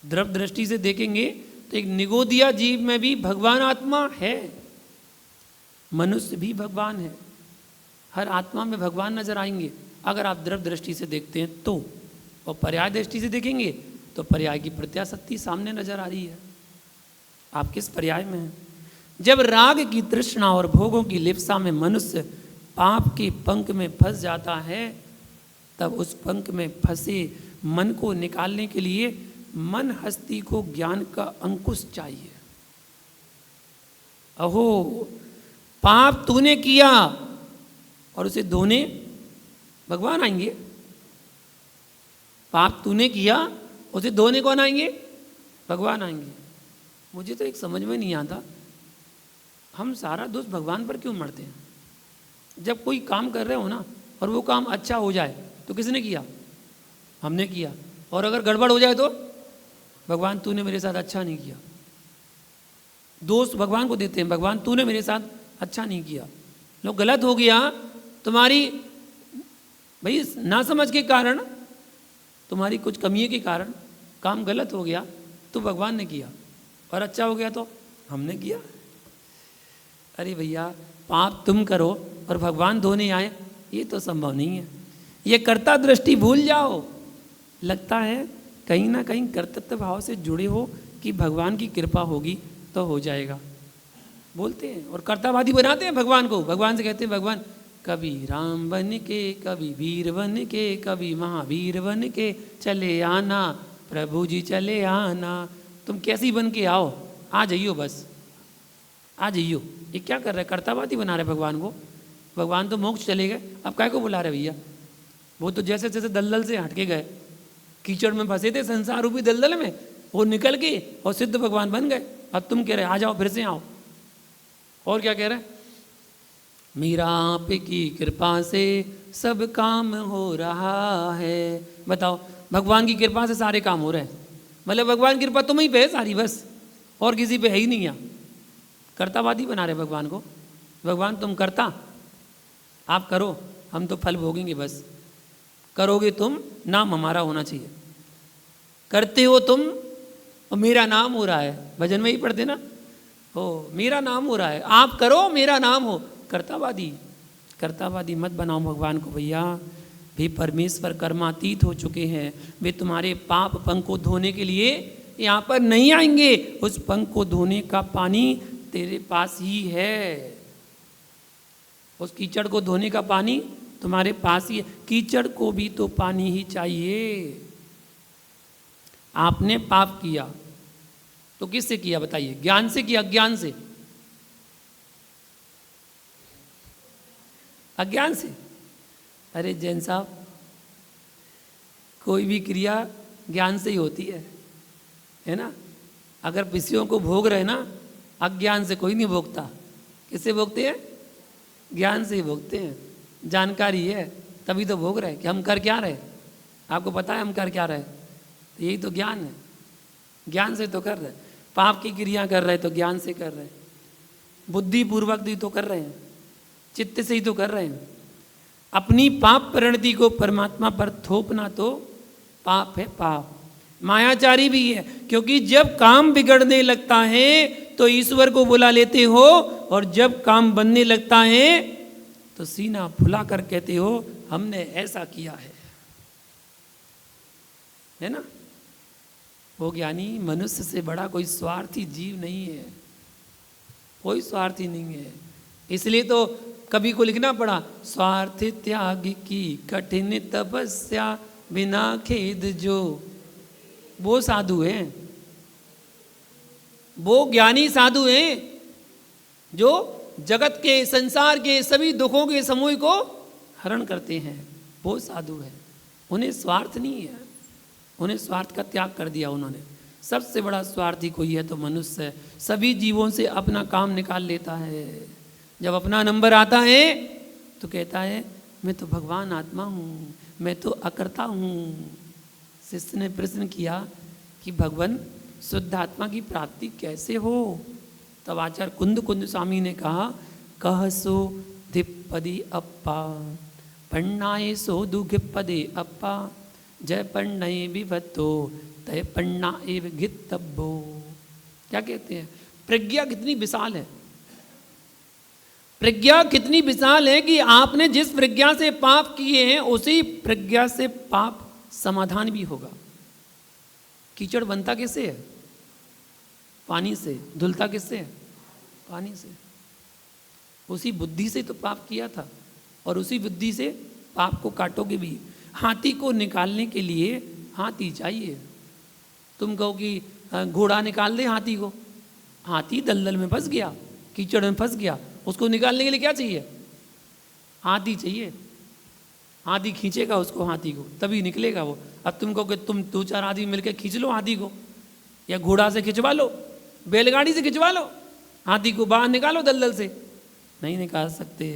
द्रव दृष्टि से देखेंगे तो एक निगोदिया जीव में भी भगवान आत्मा है। मनुष्य भी भगवान है। हर आत्मा में भगवान नजर आएंगे अगर आप द्रव दृष्टि से देखते हैं तो, और पर्याय दृष्टि से देखेंगे तो पर्याय की प्रत्याशक्ति सामने नजर आ रही है। आप किस पर्याय में हैं? जब राग की तृष्णा और भोगों की लिप्सा में मनुष्य पाप के पंख में फंस जाता है, तब उस पंख में फंसे मन को निकालने के लिए मन हस्ती को ज्ञान का अंकुश चाहिए। अहो, पाप तूने किया और उसे धोने भगवान आएंगे। पाप तूने किया, उसे धोने कौन आएंगे? भगवान आएंगे। मुझे तो एक समझ में नहीं आता, हम सारा दोष भगवान पर क्यों मरते हैं? जब कोई काम कर रहे हो ना और वो काम अच्छा हो जाए तो किसने किया? हमने किया। और अगर गड़बड़ हो जाए तो भगवान तूने मेरे साथ अच्छा नहीं किया। दोष भगवान को देते हैं, भगवान तूने मेरे साथ अच्छा नहीं किया। लोग गलत हो गया, तुम्हारी भाई ना समझ के कारण, तुम्हारी कुछ कमियों के कारण काम गलत हो गया तो भगवान ने किया, और अच्छा हो गया तो हमने किया। अरे भैया, पाप तुम करो और भगवान धोने आए, ये तो संभव नहीं है। ये कर्ता दृष्टि भूल जाओ। लगता है कहीं ना कहीं कर्तव्य भाव से जुड़े हो कि भगवान की कृपा होगी तो हो जाएगा, बोलते हैं और कर्तावादी बनाते हैं भगवान को। भगवान से कहते हैं भगवान कभी राम बन के, कभी वीर बन के, कभी महावीर बन के चले आना, प्रभु जी चले आना। तुम कैसी बन के आओ, आ जाइयो, बस आ जाइयो। ये क्या कर रहे हैं? कर्तावादी बना रहे भगवान को। भगवान तो मोक्ष चले गए, अब काय को बुला रहे भैया? वो तो जैसे जैसे दलदल से हटके गए, कीचड़ में फंसे थे संसार रूपी दलदल में, वो निकल के और सिद्ध भगवान बन गए। अब तुम कह रहे आ जाओ, फिर से आओ। और क्या कह रहे? मेरा आप की कृपा से सब काम हो रहा है। बताओ, भगवान की कृपा से सारे काम हो रहे हैं, मतलब भगवान की कृपा तुम ही पे है सारी, बस और किसी पे है ही नहीं। यहाँ कर्तावादी बना रहे भगवान को। भगवान तुम करता, आप करो, हम तो फल भोगेंगे, बस करोगे तुम, नाम हमारा होना चाहिए। करते हो तुम और मेरा नाम हो रहा है, भजन में ही पढ़ते ना, हो मेरा नाम हो रहा है, आप करो मेरा नाम हो। कर्तावादी, कर्तावादी मत बनाओ भगवान को भैया। भी परमेश्वर कर्मातीत हो चुके हैं, वे तुम्हारे पाप पंख को धोने के लिए यहाँ पर नहीं आएंगे। उस पंख को धोने का पानी तेरे पास ही है, उस कीचड़ को धोने का पानी तुम्हारे पास ही है। कीचड़ को भी तो पानी ही चाहिए। आपने पाप किया तो किससे किया बताइए? ज्ञान से किया, अज्ञान से? अज्ञान से। अरे जैन साहब, कोई भी क्रिया ज्ञान से ही होती है ना? अगर विषयों को भोग रहे ना, अज्ञान से कोई नहीं भोगता। किससे भोगते हैं? ज्ञान से ही भोगते हैं। जानकारी है तभी तो भोग रहे कि हम कर क्या रहे। आपको पता है हम कर क्या रहे? यही तो ज्ञान है। ज्ञान से तो कर रहे। पाप की क्रिया कर रहे तो ज्ञान से कर रहे, बुद्धिपूर्वक भी तो कर रहे हैं, चित्त से ही तो कर रहे हैं। अपनी पाप परिणति को परमात्मा पर थोपना तो पाप है, पाप। मायाचारी भी है, क्योंकि जब काम बिगड़ने लगता है तो ईश्वर को बुला लेते हो, और जब काम बनने लगता है तो सीना फुला कर कहते हो हमने ऐसा किया है ना। वो ज्ञानी मनुष्य से बड़ा कोई स्वार्थी जीव नहीं है, कोई स्वार्थी नहीं है। इसलिए तो कवि को लिखना पड़ा, स्वार्थ त्याग की कठिन तपस्या बिना खेद जो। वो साधु हैं, वो ज्ञानी साधु हैं जो जगत के, संसार के सभी दुखों के समूह को हरण करते हैं। वो साधु है, उन्हें स्वार्थ नहीं है, उन्हें स्वार्थ का त्याग कर दिया उन्होंने। सबसे बड़ा स्वार्थी कोई है तो मनुष्य है, सभी जीवों से अपना काम निकाल लेता है। जब अपना नंबर आता है तो कहता है मैं तो भगवान आत्मा हूँ, मैं तो अकर्ता हूँ। शिष्य ने प्रश्न किया कि भगवान शुद्ध आत्मा की प्राप्ति कैसे हो? तब आचार्य कुंद स्वामी ने कहा, कह सो धिपदि अप्पा पन्नाए सो दुघिपदे अप्पा जय पन्नये विभत्तो तय पन्ना एव घितब्बो। क्या कहते हैं? प्रज्ञा कितनी विशाल है, प्रज्ञा कितनी विशाल है कि आपने जिस प्रज्ञा से पाप किए हैं उसी प्रज्ञा से पाप समाधान भी होगा। कीचड़ बनता कैसे है? पानी से। धुलता किससे है? पानी से। उसी बुद्धि से तो पाप किया था, और उसी बुद्धि से पाप को काटोगे भी। हाथी को निकालने के लिए हाथी चाहिए। तुम कहो कि घोड़ा निकाल दे हाथी को, हाथी दलदल में फंस गया, कीचड़ में फंस गया, उसको निकालने के लिए क्या चाहिए? हाथी चाहिए। हाथी खींचेगा उसको, हाथी को, तभी निकलेगा वो। अब तुम कहो कि तुम 2-4 आदमी मिलकर खींच लो हाथी को, या घोड़ा से खिंचवा लो, बैलगाड़ी से खिंचवा लो, हाथी को बाहर निकालो दलदल से, नहीं निकाल सकते।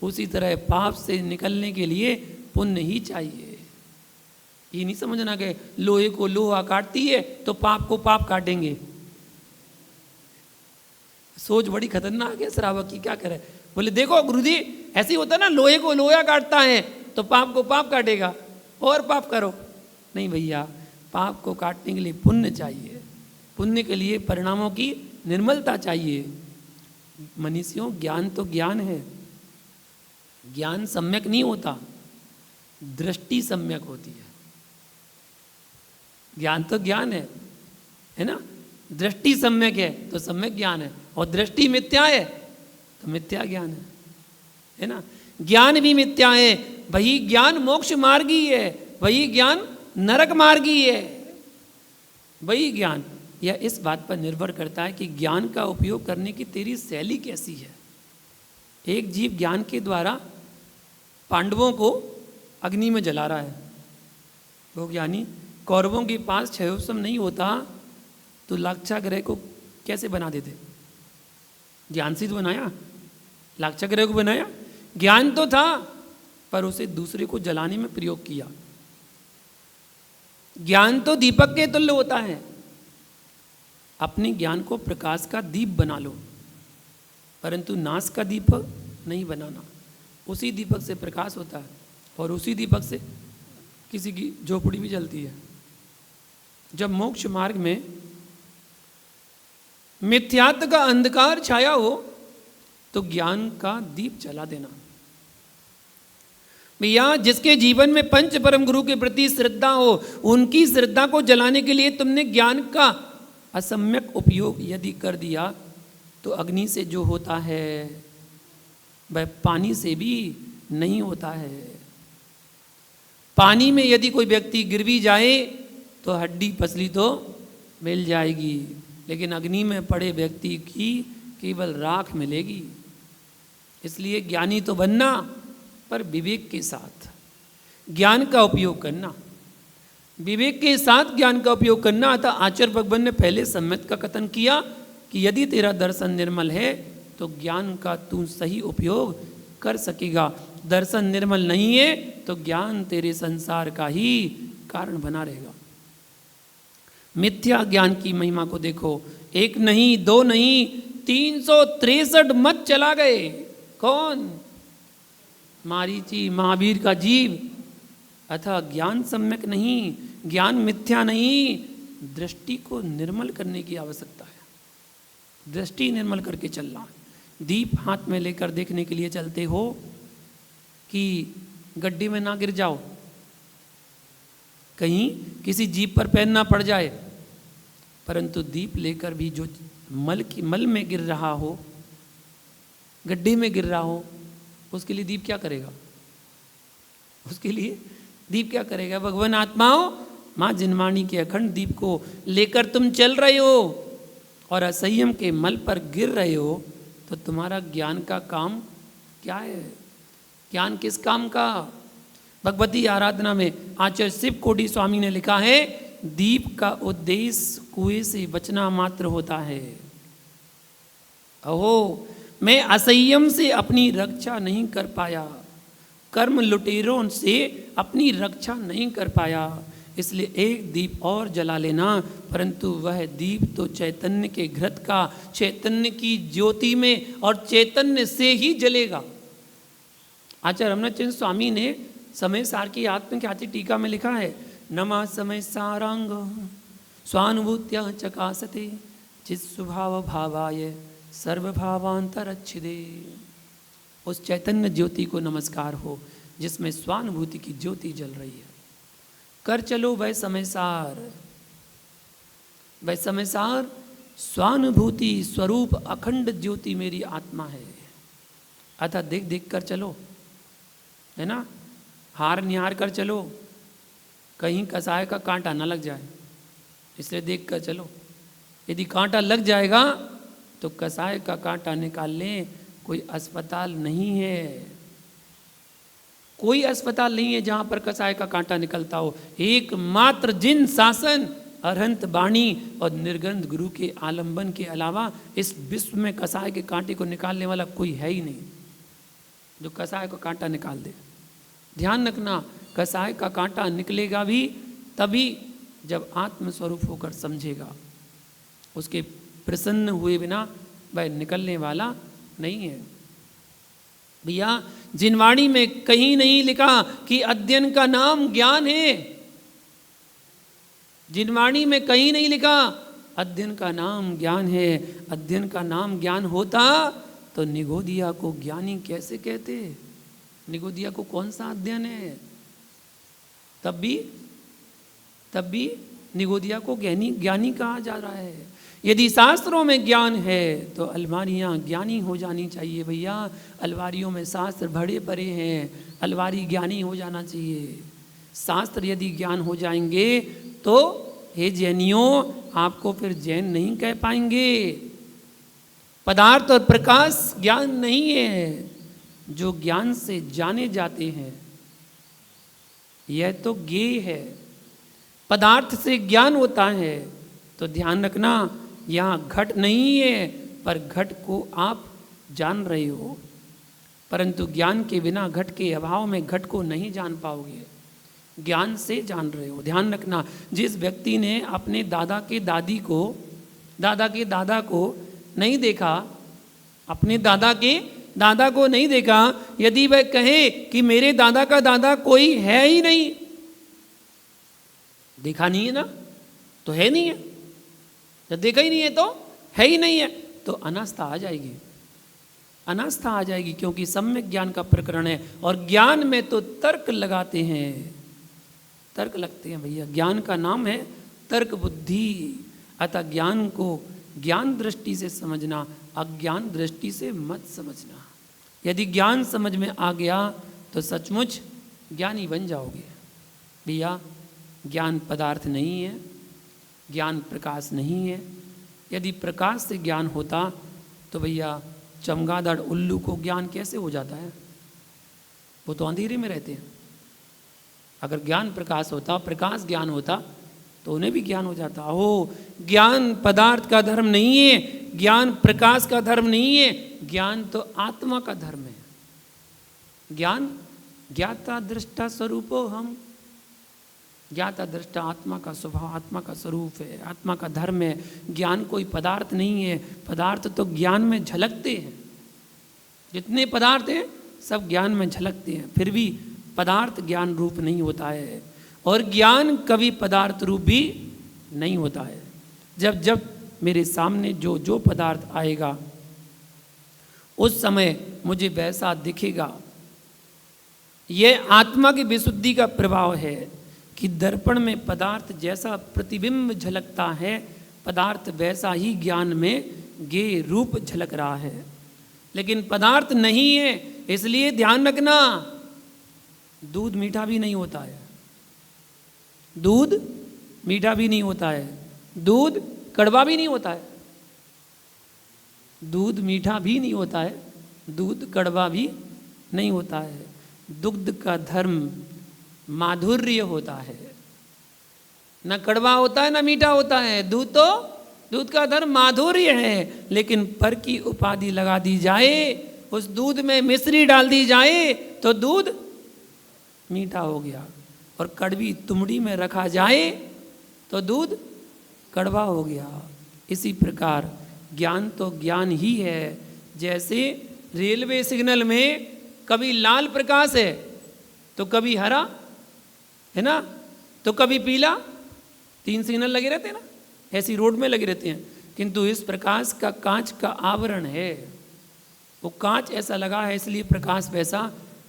उसी तरह पाप से निकलने के लिए पुण्य ही चाहिए। ये नहीं समझना कि लोहे को लोहा काटती है तो पाप को पाप काटेंगे। सोच बड़ी खतरनाक है श्रावक की, क्या करे? बोले देखो गुरुजी, ऐसे ही होता ना, लोहे को लोहा काटता है तो पाप को पाप काटेगा, और पाप करो। नहीं भैया, पाप को काटने के लिए पुण्य चाहिए, पुण्य के लिए परिणामों की निर्मलता चाहिए। मनीषियों, ज्ञान तो ज्ञान है, ज्ञान सम्यक नहीं होता, दृष्टि सम्यक होती है। ज्ञान तो ज्ञान है ना। दृष्टि सम्यक है तो सम्यक ज्ञान है, और दृष्टि मिथ्या है तो मिथ्या ज्ञान है ना। ज्ञान भी मिथ्या है, वही ज्ञान मोक्ष मार्गी है, वही ज्ञान नरक मार्गी है। वही ज्ञान, यह इस बात पर निर्भर करता है कि ज्ञान का उपयोग करने की तेरी शैली कैसी है। एक जीव ज्ञान के द्वारा पांडवों को अग्नि में जला रहा है, वो ज्ञानी। कौरवों के पास क्षयोत्सव नहीं होता तो लाक्षागृह को कैसे बना देते? ज्ञान से तो बनाया, लाक्षागृह को बनाया। ज्ञान तो था पर उसे दूसरे को जलाने में प्रयोग किया। ज्ञान तो दीपक के तुल्य होता है। अपने ज्ञान को प्रकाश का दीप बना लो, परंतु नाश का दीपक नहीं बनाना। उसी दीपक से प्रकाश होता है, और उसी दीपक से किसी की झोपड़ी भी जलती है। जब मोक्ष मार्ग में मिथ्यात्व का अंधकार छाया हो तो ज्ञान का दीप जला देना। भैया, जिसके जीवन में पंच परम गुरु के प्रति श्रद्धा हो, उनकी श्रद्धा को जलाने के लिए तुमने ज्ञान का असम्यक उपयोग यदि कर दिया तो अग्नि से जो होता है वह पानी से भी नहीं होता है। पानी में यदि कोई व्यक्ति गिर भी जाए तो हड्डी पसली तो मिल जाएगी, लेकिन अग्नि में पड़े व्यक्ति की केवल राख मिलेगी। इसलिए ज्ञानी तो बनना, पर विवेक के साथ ज्ञान का उपयोग करना, विवेक के साथ ज्ञान का उपयोग करना। अतः आचार्य भगवान ने पहले सम्यक का कथन किया कि यदि तेरा दर्शन निर्मल है तो ज्ञान का तू सही उपयोग कर सकेगा। दर्शन निर्मल नहीं है तो ज्ञान तेरे संसार का ही कारण बना रहेगा। मिथ्या ज्ञान की महिमा को देखो, एक नहीं, दो नहीं, 363 मत चला गए। कौन? मारीची महावीर का जीव, अतः ज्ञान सम्यक नहीं, ज्ञान मिथ्या नहीं, दृष्टि को निर्मल करने की आवश्यकता है। दृष्टि निर्मल करके चलना। दीप हाथ में लेकर देखने के लिए चलते हो कि गड्ढे में ना गिर जाओ, कहीं किसी जीप पर पैर ना पड़ जाए, परंतु दीप लेकर भी जो मल में गिर रहा हो, गड्ढे में गिर रहा हो, उसके लिए दीप क्या करेगा? उसके लिए दीप क्या करेगा? भगवान आत्माओं, माँ जिनवाणी के अखंड दीप को लेकर तुम चल रहे हो और असंयम के मल पर गिर रहे हो, तो तुम्हारा ज्ञान का काम क्या है? ज्ञान किस काम का? भगवती आराधना में आचार्य शिव कोटि स्वामी ने लिखा है, दीप का उद्देश्य कुएं से बचना मात्र होता है। अहो, मैं असंयम से अपनी रक्षा नहीं कर पाया, कर्म लुटेरों से अपनी रक्षा नहीं कर पाया, इसलिए एक दीप और जला लेना, परंतु वह दीप तो चैतन्य के घृत का, चैतन्य की ज्योति में और चैतन्य से ही जलेगा। आचार्य रमनाचंद्र स्वामी ने समय सार की आत्मख्याति टीका में लिखा है, नमा समय सारांग स्वानुभूत्या चकासते चित स्वभाव भावाय सर्वभावांतरच्छिदे। उस चैतन्य ज्योति को नमस्कार हो जिसमें स्वानुभूति की ज्योति जल रही है। कर चलो वह समय सार, वह समय सार स्वानुभूति स्वरूप अखंड ज्योति मेरी आत्मा है। अतः देख देख कर चलो, है ना, हार निहार कर चलो, कहीं कसाय का कांटा ना लग जाए, इसलिए देख कर चलो। यदि कांटा लग जाएगा तो कसाय का कांटा निकाल लें, कोई अस्पताल नहीं है, कोई अस्पताल नहीं है जहां पर कसाय का कांटा निकलता हो। एकमात्र जिन शासन अरहंत वाणी और निर्गंध गुरु के आलंबन के अलावा इस विश्व में कसाय के कांटे को निकालने वाला कोई है ही नहीं जो कसाय को कांटा निकाल दे। ध्यान रखना, कसाय का कांटा निकलेगा भी तभी जब आत्मस्वरूप होकर समझेगा, उसके प्रसन्न हुए बिना वह निकलने वाला नहीं है। भैया, जिनवाणी में कहीं नहीं लिखा कि अध्ययन का नाम ज्ञान है। जिनवाणी में कहीं नहीं लिखा अध्ययन का नाम ज्ञान है। अध्ययन का नाम ज्ञान होता तो निगोदिया को ज्ञानी कैसे कहते? निगोदिया को कौन सा अध्ययन है? तब भी निगोदिया को ज्ञानी कहा जा रहा है। यदि शास्त्रों में ज्ञान है तो अलमारियाँ ज्ञानी हो जानी चाहिए। भैया, अलमारियों में शास्त्र भरे पड़े हैं, अलमारी ज्ञानी हो जाना चाहिए। शास्त्र यदि ज्ञान हो जाएंगे तो हे जैनियों, आपको फिर जैन नहीं कह पाएंगे। पदार्थ और प्रकाश ज्ञान नहीं है, जो ज्ञान से जाने जाते हैं यह तो ज्ञेय है। पदार्थ से ज्ञान होता है, तो ध्यान रखना, यहाँ घट नहीं है, पर घट को आप जान रहे हो, परंतु ज्ञान के बिना, घट के अभाव में घट को नहीं जान पाओगे। ज्ञान से जान रहे हो। ध्यान रखना, जिस व्यक्ति ने अपने दादा के दादा को नहीं देखा, अपने दादा के दादा को नहीं देखा, यदि वह कहे कि मेरे दादा का दादा कोई है ही नहीं, देखा नहीं है ना, तो है नहीं है। जब देखा ही नहीं है तो है ही नहीं है, तो अनास्था आ जाएगी। अनास्था आ जाएगी, क्योंकि सम्यक ज्ञान का प्रकरण है। और ज्ञान में तो तर्क लगाते हैं, तर्क लगते हैं भैया। ज्ञान का नाम है तर्क बुद्धि। अतः ज्ञान को ज्ञान दृष्टि से समझना, अज्ञान दृष्टि से मत समझना। यदि ज्ञान समझ में आ गया तो सचमुच ज्ञानी बन जाओगे। भैया, ज्ञान पदार्थ नहीं है, ज्ञान प्रकाश नहीं है। यदि प्रकाश से ज्ञान होता तो भैया चमगादड़ उल्लू को ज्ञान कैसे हो जाता है? वो तो अंधेरे में रहते हैं। अगर ज्ञान प्रकाश होता, प्रकाश ज्ञान होता, तो उन्हें भी ज्ञान हो जाता। हो, ज्ञान पदार्थ का धर्म नहीं है, ज्ञान प्रकाश का धर्म नहीं है, ज्ञान तो आत्मा का धर्म है। ज्ञान ज्ञाता दृष्टा स्वरूपो हम। ज्ञाता दृष्टा आत्मा का स्वभाव, आत्मा का स्वरूप है, आत्मा का धर्म है। ज्ञान कोई पदार्थ नहीं है। पदार्थ तो ज्ञान में झलकते हैं। जितने पदार्थ हैं सब ज्ञान में झलकते हैं, फिर भी पदार्थ ज्ञान रूप नहीं होता है, और ज्ञान कभी पदार्थ रूप भी नहीं होता है। जब जब मेरे सामने जो जो पदार्थ आएगा उस समय मुझे वैसा दिखेगा। यह आत्मा की विशुद्धि का प्रभाव है कि दर्पण में पदार्थ जैसा प्रतिबिंब झलकता है, पदार्थ वैसा ही ज्ञान में ज्ञेय रूप झलक रहा है। लेकिन पदार्थ नहीं है, इसलिए ध्यान रखना, दूध मीठा भी नहीं होता है, दूध मीठा भी नहीं होता है, दूध कड़वा भी नहीं होता है, दूध मीठा भी नहीं होता है, दूध कड़वा भी नहीं होता है। दुग्ध का धर्म माधुर्य होता है, न कड़वा होता है न मीठा होता है। दूध का धर्म माधुर्य है, लेकिन पर की उपाधि लगा दी जाए, उस दूध में मिश्री डाल दी जाए तो दूध मीठा हो गया, और कड़वी तुमड़ी में रखा जाए तो दूध कड़वा हो गया। इसी प्रकार ज्ञान तो ज्ञान ही है। जैसे रेलवे सिग्नल में कभी लाल प्रकाश है तो कभी हरा है ना, तो कभी पीला, 3 सिग्नल लगे रहते हैं ना, ऐसी रोड में लगे रहते हैं। किंतु इस प्रकाश का कांच का आवरण है, वो कांच ऐसा लगा है इसलिए प्रकाश वैसा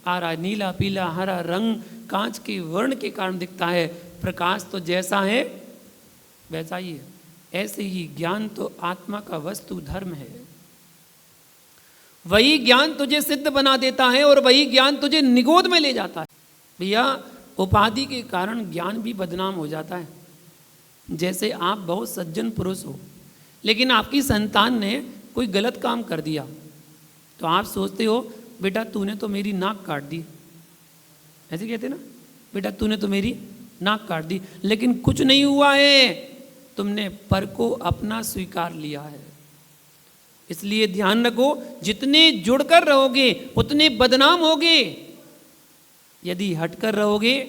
आ रहा है। नीला पीला हरा रंग कांच के वर्ण के कारण दिखता है, प्रकाश तो जैसा है वैसा ही है। ऐसे ही ज्ञान तो आत्मा का वस्तु धर्म है। वही ज्ञान तुझे सिद्ध बना देता है और वही ज्ञान तुझे निगोद में ले जाता है। भैया उपाधि के कारण ज्ञान भी बदनाम हो जाता है। जैसे आप बहुत सज्जन पुरुष हो, लेकिन आपकी संतान ने कोई गलत काम कर दिया तो आप सोचते हो बेटा तूने तो मेरी नाक काट दी, ऐसे कहते ना, बेटा तूने तो मेरी नाक काट दी। लेकिन कुछ नहीं हुआ है, तुमने पर को अपना स्वीकार लिया है। इसलिए ध्यान रखो, जितने जुड़कर रहोगे उतने बदनाम होगे, यदि हटकर रहोगे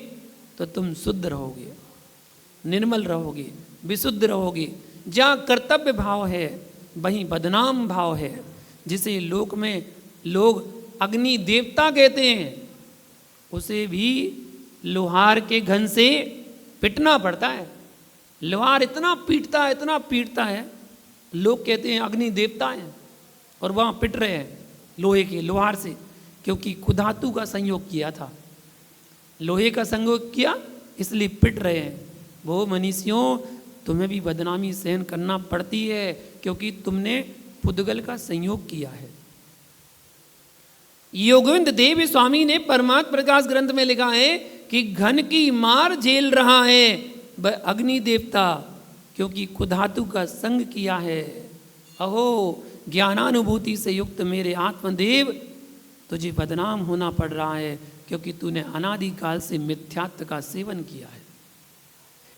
तो तुम शुद्ध रहोगे, निर्मल रहोगे, विशुद्ध रहोगे। जहाँ कर्तव्य भाव है वहीं बदनाम भाव है, जिसे लोक में लोग अग्नि देवता कहते हैं, उसे भी लोहार के घन से पिटना पड़ता है। लोहार इतना पीटता है, लोग कहते हैं अग्नि देवता हैं, और वहाँ पिट रहे हैं लोहे के लोहार से, क्योंकि कुधातु का संयोग किया था, लोहे का संयोग किया इसलिए पिट रहे हैं। वो मनीषियों, तुम्हें भी बदनामी सहन करना पड़ती है, क्योंकि तुमने पुद्गल का संयोग किया है। योगविंद देव स्वामी ने परमात्म प्रकाश ग्रंथ में लिखा है कि घन की मार झेल रहा है वह अग्नि देवता, क्योंकि कुधातु का संग किया है। अहो ज्ञानानुभूति से युक्त मेरे आत्मदेव, तुझे बदनाम होना पड़ रहा है, क्योंकि तूने अनादिकाल से मिथ्यात्व का सेवन किया है।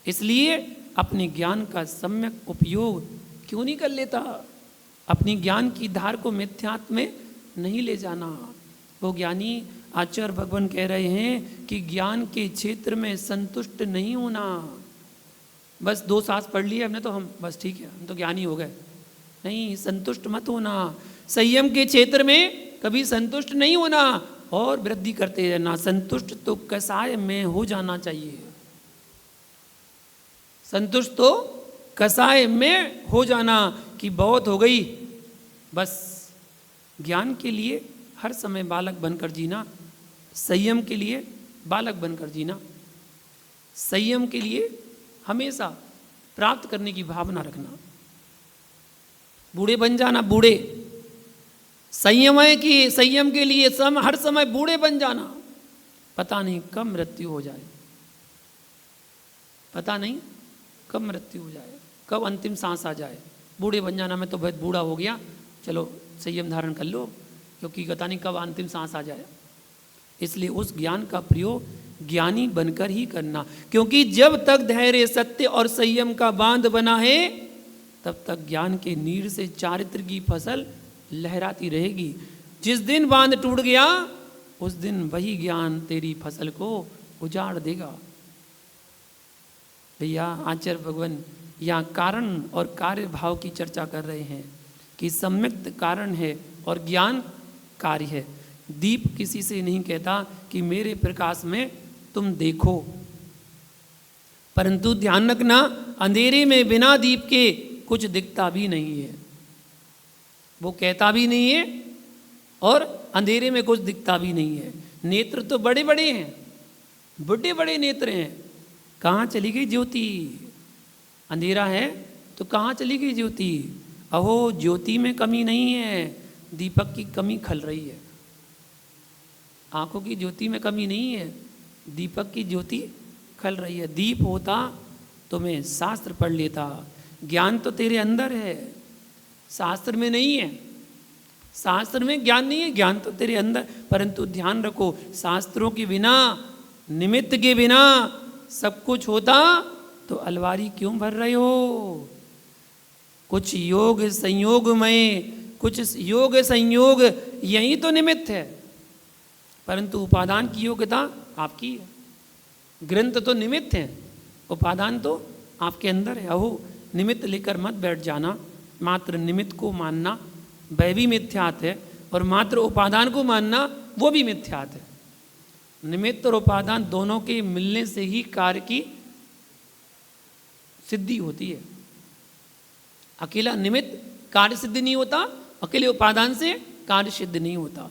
इसलिए अपने ज्ञान का सम्यक उपयोग क्यों नहीं कर लेता? अपनी ज्ञान की धार को मिथ्यात्व में नहीं ले जाना। वो ज्ञानी आचार्य भगवान कह रहे हैं कि ज्ञान के क्षेत्र में संतुष्ट नहीं होना। बस 2 सांस पढ़ लिए हमने तो हम बस ठीक है, हम तो ज्ञानी हो गए। नहीं, संतुष्ट मत होना। संयम के क्षेत्र में कभी संतुष्ट नहीं होना और वृद्धि करते रहना। संतुष्ट तो कसाय में हो जाना चाहिए, संतुष्ट तो कसाय में हो जाना कि बहुत हो गई। बस ज्ञान के लिए हर समय बालक बनकर जीना, संयम के लिए बालक बनकर जीना, संयम के लिए हमेशा प्राप्त करने की भावना रखना। बूढ़े बन जाना, बूढ़े संयम है कि संयम के लिए हर समय बूढ़े बन जाना, पता नहीं कब मृत्यु हो जाए, पता नहीं कब मृत्यु हो जाए, कब अंतिम सांस आ जाए। बूढ़े बन जाना, मैं तो बहुत बूढ़ा हो गया, चलो संयम धारण कर लो, क्योंकि पता नहीं कब अंतिम सांस आ जाए। इसलिए उस ज्ञान का प्रयोग ज्ञानी बनकर ही करना, क्योंकि जब तक धैर्य सत्य और संयम का बांध बना है तब तक ज्ञान के नीर से चारित्र की फसल लहराती रहेगी। जिस दिन बांध टूट गया उस दिन वही ज्ञान तेरी फसल को उजाड़ देगा। भैया आचार्य भगवान यहाँ कारण और कार्य भाव की चर्चा कर रहे हैं कि सम्यक्त कारण है और ज्ञान कार्य है। दीप किसी से नहीं कहता कि मेरे प्रकाश में तुम देखो, परंतु ध्यान रखना अंधेरे में बिना दीप के कुछ दिखता भी नहीं है। वो कहता भी नहीं है और अंधेरे में कुछ दिखता भी नहीं है। नेत्र तो बड़े बड़े हैं, बड़े बड़े नेत्र हैं, कहाँ चली गई ज्योति? अंधेरा है तो कहाँ चली गई ज्योति? अहो ज्योति में कमी नहीं है, दीपक की कमी खल रही है। आंखों की ज्योति में कमी नहीं है, दीपक की ज्योति खल रही है। दीप होता तो मैं शास्त्र पढ़ लेता, ज्ञान तो तेरे अंदर है, शास्त्र में नहीं है। शास्त्र में ज्ञान नहीं है, ज्ञान तो तेरे अंदर। परंतु ध्यान रखो, शास्त्रों के बिना, निमित्त के बिना सब कुछ होता तो अलमारी क्यों भर रहे हो? कुछ योग संयोगमय, कुछ योग संयोग यही तो निमित्त है, परंतु उपादान की योग्यता आपकी है। ग्रंथ तो निमित्त है, उपादान तो आपके अंदर है। अहो निमित्त लेकर मत बैठ जाना, मात्र निमित्त को मानना वह भी मिथ्यात है, और मात्र उपादान को मानना वो भी मिथ्यात है। निमित्त और उपादान दोनों के मिलने से ही कार्य की सिद्धि होती है। अकेला निमित्त कार्य सिद्ध नहीं होता, अकेले उपादान से कार्य सिद्ध नहीं होता।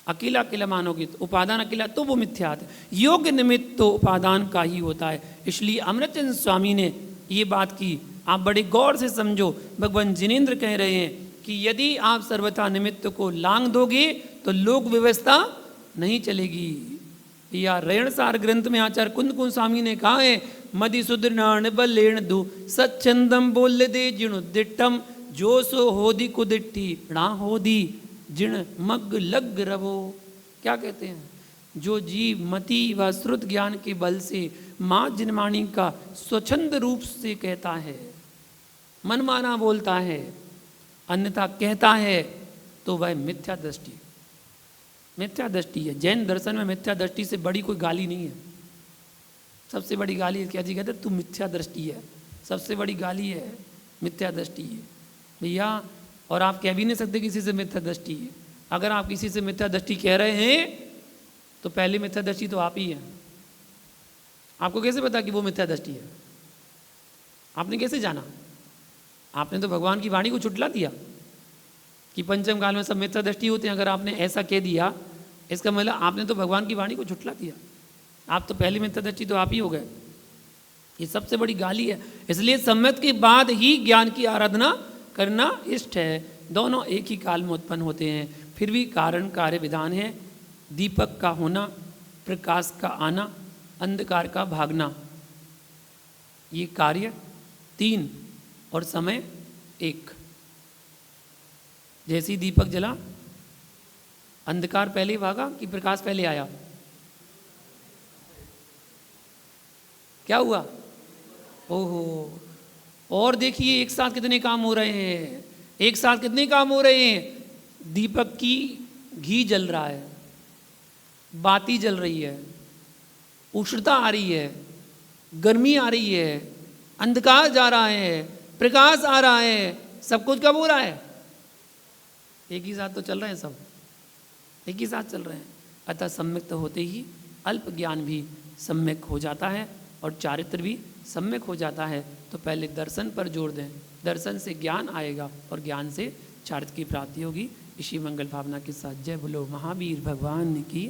अकेला अकेला मानोगे तो उपादान अकेला तो वो मिथ्यात है। योग्य निमित्त तो उपादान का ही होता है। इसलिए अमृतचंद्र स्वामी ने ये बात की, आप बड़े गौर से समझो। भगवान जिनेंद्र कह रहे हैं कि यदि आप सर्वथा निमित्त को लांग दोगे तो लोक व्यवस्था नहीं चलेगी। या रेणसार ग्रंथ में आचार्य कुंद स्वामी ने कहा है, मधुसूदनान बलेण दु सच्चंदम बोल दे जिणु दिट्टम जो सो होदी कुदिट्ठी ना होदी जिण मग लग रवो। क्या कहते हैं? जो जीव मति व श्रुत ज्ञान के बल से माँ जिनवाणी का स्वच्छंद रूप से कहता है, मनमाना बोलता है, अन्यथा कहता है, तो वह मिथ्या दृष्टि, मिथ्या दृष्टि है। जैन दर्शन में मिथ्या दृष्टि से बड़ी कोई गाली नहीं है। सबसे बड़ी गाली है क्या जी? कहते तू मिथ्या दृष्टि है, सबसे बड़ी गाली है मिथ्या दृष्टि है भैया। और आप कह भी नहीं सकते किसी से मिथ्या दृष्टि है। अगर आप किसी से मिथ्या दृष्टि कह रहे हैं तो पहली मिथ्या दृष्टि तो आप ही है। आपको कैसे पता कि वो मिथ्या दृष्टि है? आपने कैसे जाना? आपने तो भगवान की वाणी को छुटला दिया कि पंचम काल में सब मिथ्या दृष्टि होते हैं। अगर आपने ऐसा कह दिया, इसका मतलब आपने तो भगवान की वाणी को छुटला दिया। आप तो पहली मिथ्या दृष्टि तो आप ही हो गए। ये सबसे बड़ी गाली है। इसलिए सम्यक के बाद ही ज्ञान की आराधना करना इष्ट है। दोनों एक ही काल में उत्पन्न होते हैं, फिर भी कारण कार्य विधान है। दीपक का होना, प्रकाश का आना, अंधकार का भागना, ये कार्य 3 और समय 1। जैसे ही दीपक जला, अंधकार पहले भागा कि प्रकाश पहले आया? क्या हुआ? ओहो। और देखिए एक साथ कितने काम हो रहे हैं, एक साथ कितने काम हो रहे हैं। दीपक की घी जल रहा है, बाती जल रही है, उष्णता आ रही है, गर्मी आ रही है, अंधकार जा रहा है, प्रकाश आ रहा है। सब कुछ कब हो रहा है? एक ही साथ तो चल रहे हैं, सब एक ही साथ चल रहे हैं। अतः सम्यक होते ही अल्प ज्ञान भी सम्यक हो जाता है और चारित्र भी सम्यक हो जाता है। तो पहले दर्शन पर जोर दें, दर्शन से ज्ञान आएगा और ज्ञान से चारित्र की प्राप्ति होगी। इसी मंगल भावना के साथ जय बोलो महावीर भगवान की।